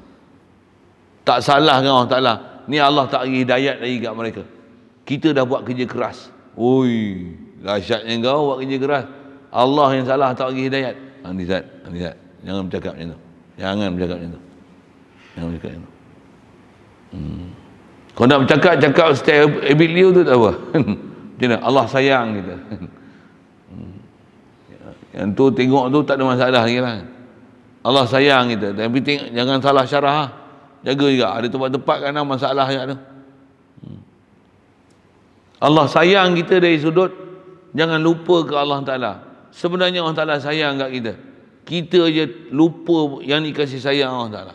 Tak salah kan Allah Ta'ala. Ni Allah tak bagi hidayat lagi kat mereka. Kita dah buat kerja keras. Oi, dahsyatnya kau buat kerja keras. Allah yang salah tak bagi hidayat. Anizat. Jangan bercakap macam tu. Jangan bercakap macam tu. Kau nak bercakap, cakap setiap habit liu tu tak apa. Macam mana? Allah sayang kita. Yang tu tengok tu tak ada masalah lagi lah. Allah sayang kita. Tapi tengok, jangan salah syarah. Jaga juga. Ada tempat-tempat kan masalah je tu. Allah sayang kita dari sudut jangan lupa ke Allah Ta'ala. Sebenarnya Allah Ta'ala sayang kat kita. Kita je lupa yang ni kasih sayang Allah Ta'ala.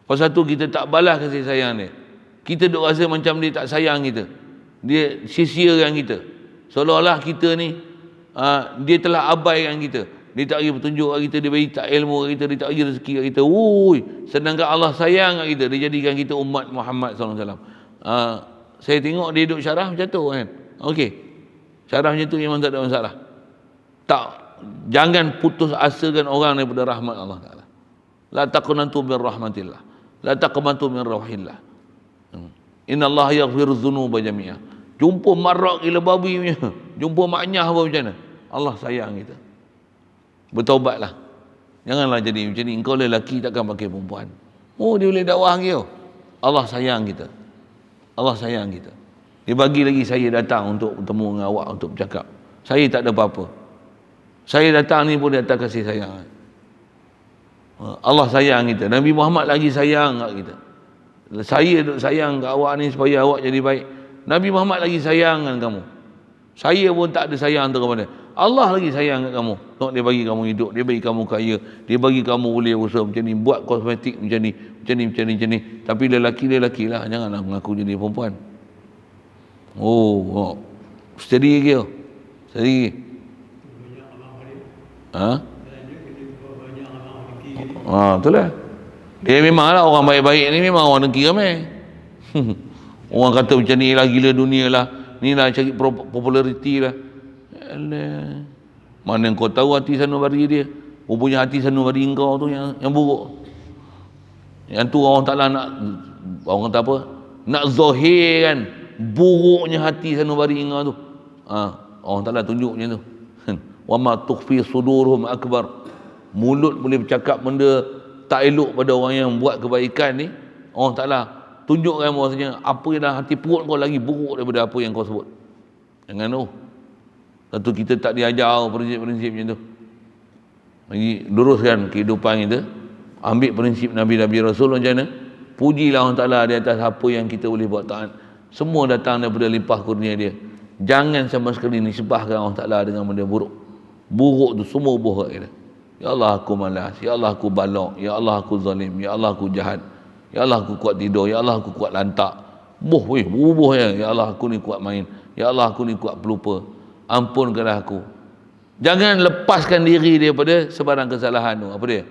Pasal tu kita tak balas kasih sayang dia. Kita duk rasa macam dia tak sayang kita. Dia sia-siakan kita. Seolah-olah kita ni dia telah abaikan kita. Dia tak bagi petunjuk kat kita, dia bagi tak ilmu kat kita, dia tak bagi rezeki kat kita. Sedangkan Allah sayang kat kita, dia jadikan kita umat Muhammad SAW. Saya tengok dia duduk syarah macam tu kan. Okey. Syarah macam tu memang tak ada masalah. Tak, jangan putus asakan orang daripada rahmat Allah Taala. La taqnatu min rahmatillah. La taqnatu min rahmatillah. Inna Allah yaghfiru dzunuba jami'ah. Jumpa marak gila babi punya. Jumpa maknyah apa macam mana? Allah sayang kita. Bertaubatlah. Janganlah jadi macam ni. Engkau lelaki takkan pakai perempuan. Oh, dia boleh dakwah lagi. Allah sayang kita. Allah sayang kita. Dia bagi lagi saya datang untuk bertemu dengan awak untuk bercakap. Saya tak ada apa-apa. Saya datang ni pun dia tak kasih sayang. Allah sayang kita. Nabi Muhammad lagi sayang kat kita. Saya duk sayang kat awak ni supaya awak jadi baik. Nabi Muhammad lagi sayang dengan kamu. Saya pun tak ada sayang kepada Allah lagi sayang kat kamu. Tengok dia bagi kamu hidup, dia bagi kamu kaya, dia bagi kamu boleh usaha macam ni, buat kosmetik macam ni. Tapi lelaki lah, janganlah mengaku jadi perempuan. Oh. Steady lagi. Steady lagi. Itulah. Dia memanglah orang baik-baik ni memang orang dengki ramai. Orang kata macam ni lah, gila dunia lah, ni lah cari populariti lah. Alah. Mana kau tahu hati sanubari dia? Rupanya hati sanubari engkau tu yang buruk. Yang tu orang Ta'ala nak, orang kata apa? Nak zahirkan buruknya hati sanubari engkau tu. Orang Ta'ala tunjuk macam tu. Wa ma tukhfi suduruhum akbar. Mulut boleh bercakap benda tak elok pada orang yang buat kebaikan ni. Allah Ta'ala tunjukkan bahawasanya apa yang dalam hati perut kau lagi buruk daripada apa yang kau sebut. Jangan tu. Tentu kita tak diajar prinsip-prinsip macam tu. Lagi luruskan kehidupan kita. Ambil prinsip Nabi-Nabi Rasul macam mana. Pujilah Allah Ta'ala di atas apa yang kita boleh buat taat. Semua datang daripada limpah kurnia dia. Jangan sama sekali nisbahkan Allah Ta'ala dengan benda buruk. Buruk tu semua buruk kita. Ya Allah aku malas, ya Allah aku balok, ya Allah aku zalim, ya Allah aku jahat, ya Allah aku kuat tidur, ya Allah aku kuat lantak. Bubuh ya Allah aku ni kuat main, ya Allah aku ni kuat pelupa. Ampunkanlah aku. Jangan lepaskan diri daripada sebarang kesalahan tu. Apa dia?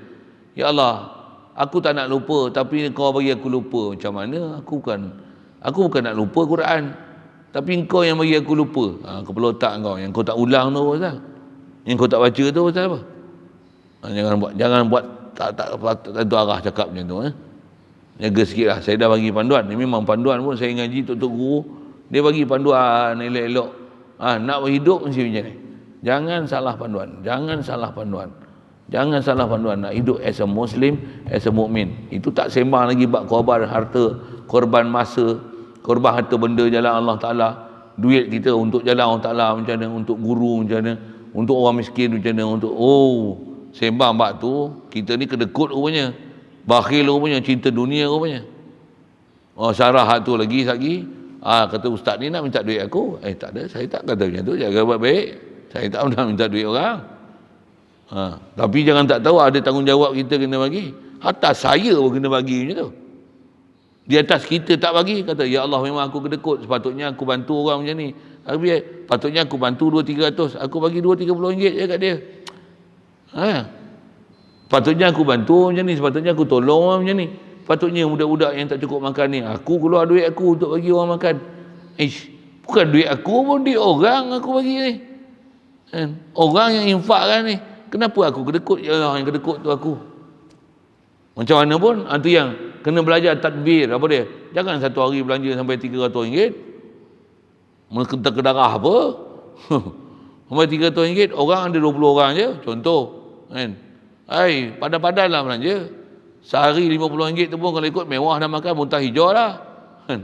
Ya Allah, aku tak nak lupa tapi kau bagi aku lupa. Macam mana? Aku bukan nak lupa Quran. Tapi kau yang bagi aku lupa. Kepala otak kau yang kau tak ulang tu pasal. Yang kau tak baca tu pasal apa? Jangan buat tak tentu arah cakap macam tu. Jaga sikitlah. Saya dah bagi panduan. Ini memang panduan pun saya ngaji tok guru Dia bagi panduan elok-elok. Nak hidup mesti macam ni. Jangan salah panduan. Jangan salah panduan. Jangan salah panduan. Nak hidup as a Muslim, as a mukmin. Itu tak sembang lagi bab korban harta, korban masa, korban harta benda jalan Allah Ta'ala. Duit kita untuk jalan Allah Ta'ala macam mana, untuk guru macam mana, untuk orang miskin macam mana, untuk sembang bab tu. Kita ni kedekut rupanya, bakhil rupanya, cinta dunia rupanya. Syarah tu lagi kata ustaz ni nak minta duit aku. Tak ada, saya tak kata macam tu. Jaga baik-baik, saya tak pernah minta duit orang. Tapi jangan tak tahu ada tanggungjawab kita kena bagi. Hatta saya pun kena bagi macam tu. Di atas kita tak bagi, kata ya Allah memang aku kedekut, sepatutnya aku bantu orang macam ni. Tapi patutnya aku bantu 200-300, aku bagi 2-30 ringgit je kat dia. Patutnya aku bantu macam ni, sepatutnya aku tolong orang macam ni. Patutnya budak-budak yang tak cukup makan ni, aku keluar duit aku untuk bagi orang makan. Bukan duit aku pun, duit orang aku bagi ni. Orang yang infakkan ni. Kenapa aku kedekut? Ya Allah, yang kedekut tu aku. Macam mana pun, tu yang kena belajar tadbir. Apa dia? Jangan satu hari belanja sampai RM300. Mengentak ke darah apa? Sampai RM300, orang ada 20 orang je. Contoh. Kan? Padan-padan lah belanja. Sehari RM50 tu pun kalau ikut mewah dah makan, muntah hijau lah. Kan?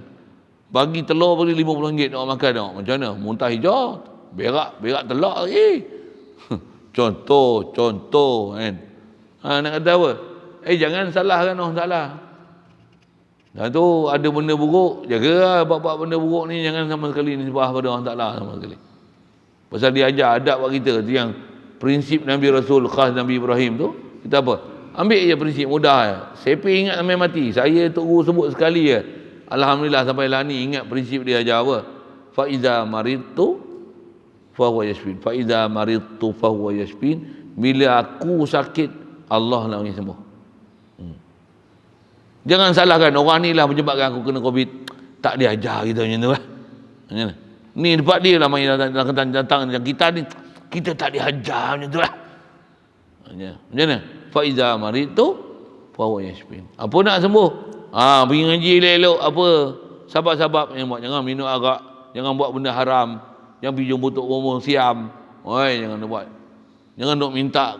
Bagi telur bagi RM50 nak makan tengok. Macam mana? Muntah hijau. Berak telur lagi. Contoh kan. Nak kata apa? Jangan salahkan orang Ta'ala. Dan tu ada benda buruk, jagalah bab-bab benda buruk ni, jangan sama sekali nisbah pada orang Ta'ala sama sekali. Pasal dia ajar adab buat kita tu, yang prinsip Nabi Rasul khas Nabi Ibrahim tu, kita apa? Ambil je prinsip mudah. Sepi ingat sampai mati. Saya Tok Guru sebut sekali je. Alhamdulillah sampai lah ni ingat prinsip dia ajar apa? Fa iza maridtu fa huwa yashfin. Fa iza maridtu fa huwa yashfin. Bila aku sakit, Allah lah yang sembuh. Jangan salahkan orang ni lah menyebabkan aku kena COVID. Tak dia ajar kita macam tu lah. Ni tempat dia lah main datang kita ni. Kita tak diajar macam tu lah. Macam mana? Faiza maritu fa huwa yashfin. Apa nak sembuh? Pergi ngaji elok-elok apa? Sabab-sabab yang buat, jangan minum arak, jangan buat benda haram, jangan pergi jumpa tok bombong siam. Jangan buat. Jangan duk minta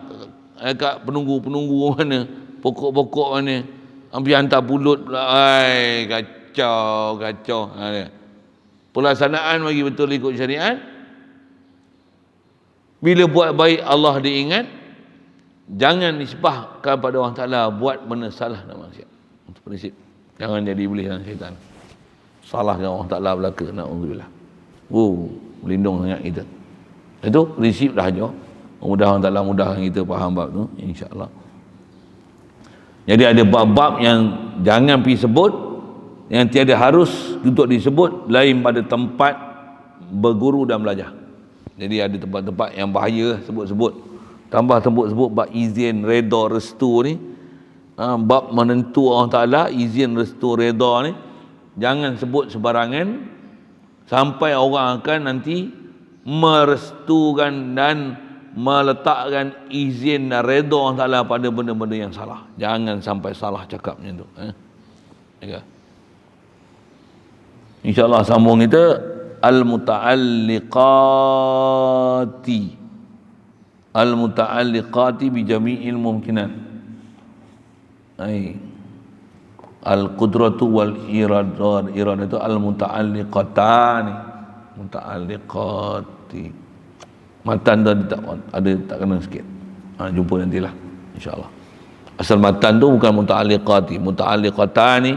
kat penunggu-penunggu mana, pokok-pokok mana. Ambil hantar pulut pula. Kacau. Pelaksanaan bagi betul ikut syariat. Bila buat baik Allah diingat. Jangan nisbahkan pada orang Ta'ala buat benda salah dan maksiat. Itu prinsip. Jangan jadi iblis dan syaitan. Salahkan orang Ta'ala belaka. Na'udzubillah. Melindung sangat kita. Itu prinsip dah ajar. Mudah orang Ta'ala mudahkan kita faham bab tu, insya-Allah. Jadi ada bab-bab yang jangan pergi sebut, yang tiada harus untuk disebut lain pada tempat berguru dan belajar. Jadi ada tempat-tempat yang bahaya sebut-sebut. Tambah sebut-sebut bab izin, redha, restu ni. Bab menentu Allah Ta'ala, izin, restu, redha ni. Jangan sebut sebarangan sampai orang akan nanti merestukan dan meletakkan izin dan redha Allah Ta'ala pada benda-benda yang salah. Jangan sampai salah cakap macam tu. InsyaAllah sambung kita Al-muta'alliqati bi jami'il mumkinat. Al-qudratu wal iradatu al-muta'alliqatani. Muta'alliqati. Matan tadi tak kena sikit. Jumpa nantilah insya-Allah. Asal matan tu bukan muta'alliqati, muta'alliqatani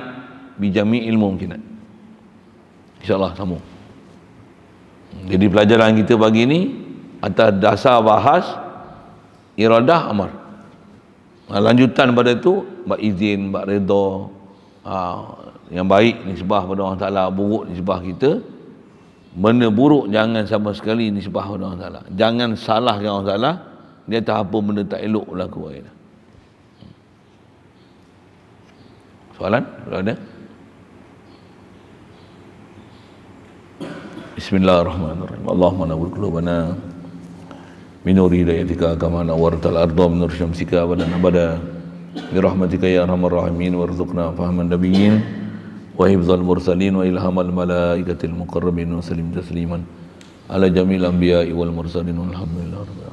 bi jami'il mumkinat. Insya-Allah sambung. Jadi pelajaran kita pagi ni atas dasar bahas iradah amar. Lanjutan pada itu bab izin, bab redha, yang baik nisbah pada Allah Ta'ala, buruk nisbah kita. Benda buruk jangan sama sekali nisbah pada Allah Ta'ala. Jangan salahkan Allah Ta'ala dia tak apa benda tak elok berlaku. Soalan? Kalau ada? Bismillahirrahmanirrahim. Allahumma nawwir qulubana min nuri hidayatika kama nawwartal arda min nur syamsika wa abada bi rahmatika ya arhamar rahimin warzuqna fahman nabiyyin wa hifdzal mursalin wa ilhamal malaikatil muqarrabin wa sallim tasliman ala jamil anbiya'i wal mursalin walhamdulillahi rabbil alamin.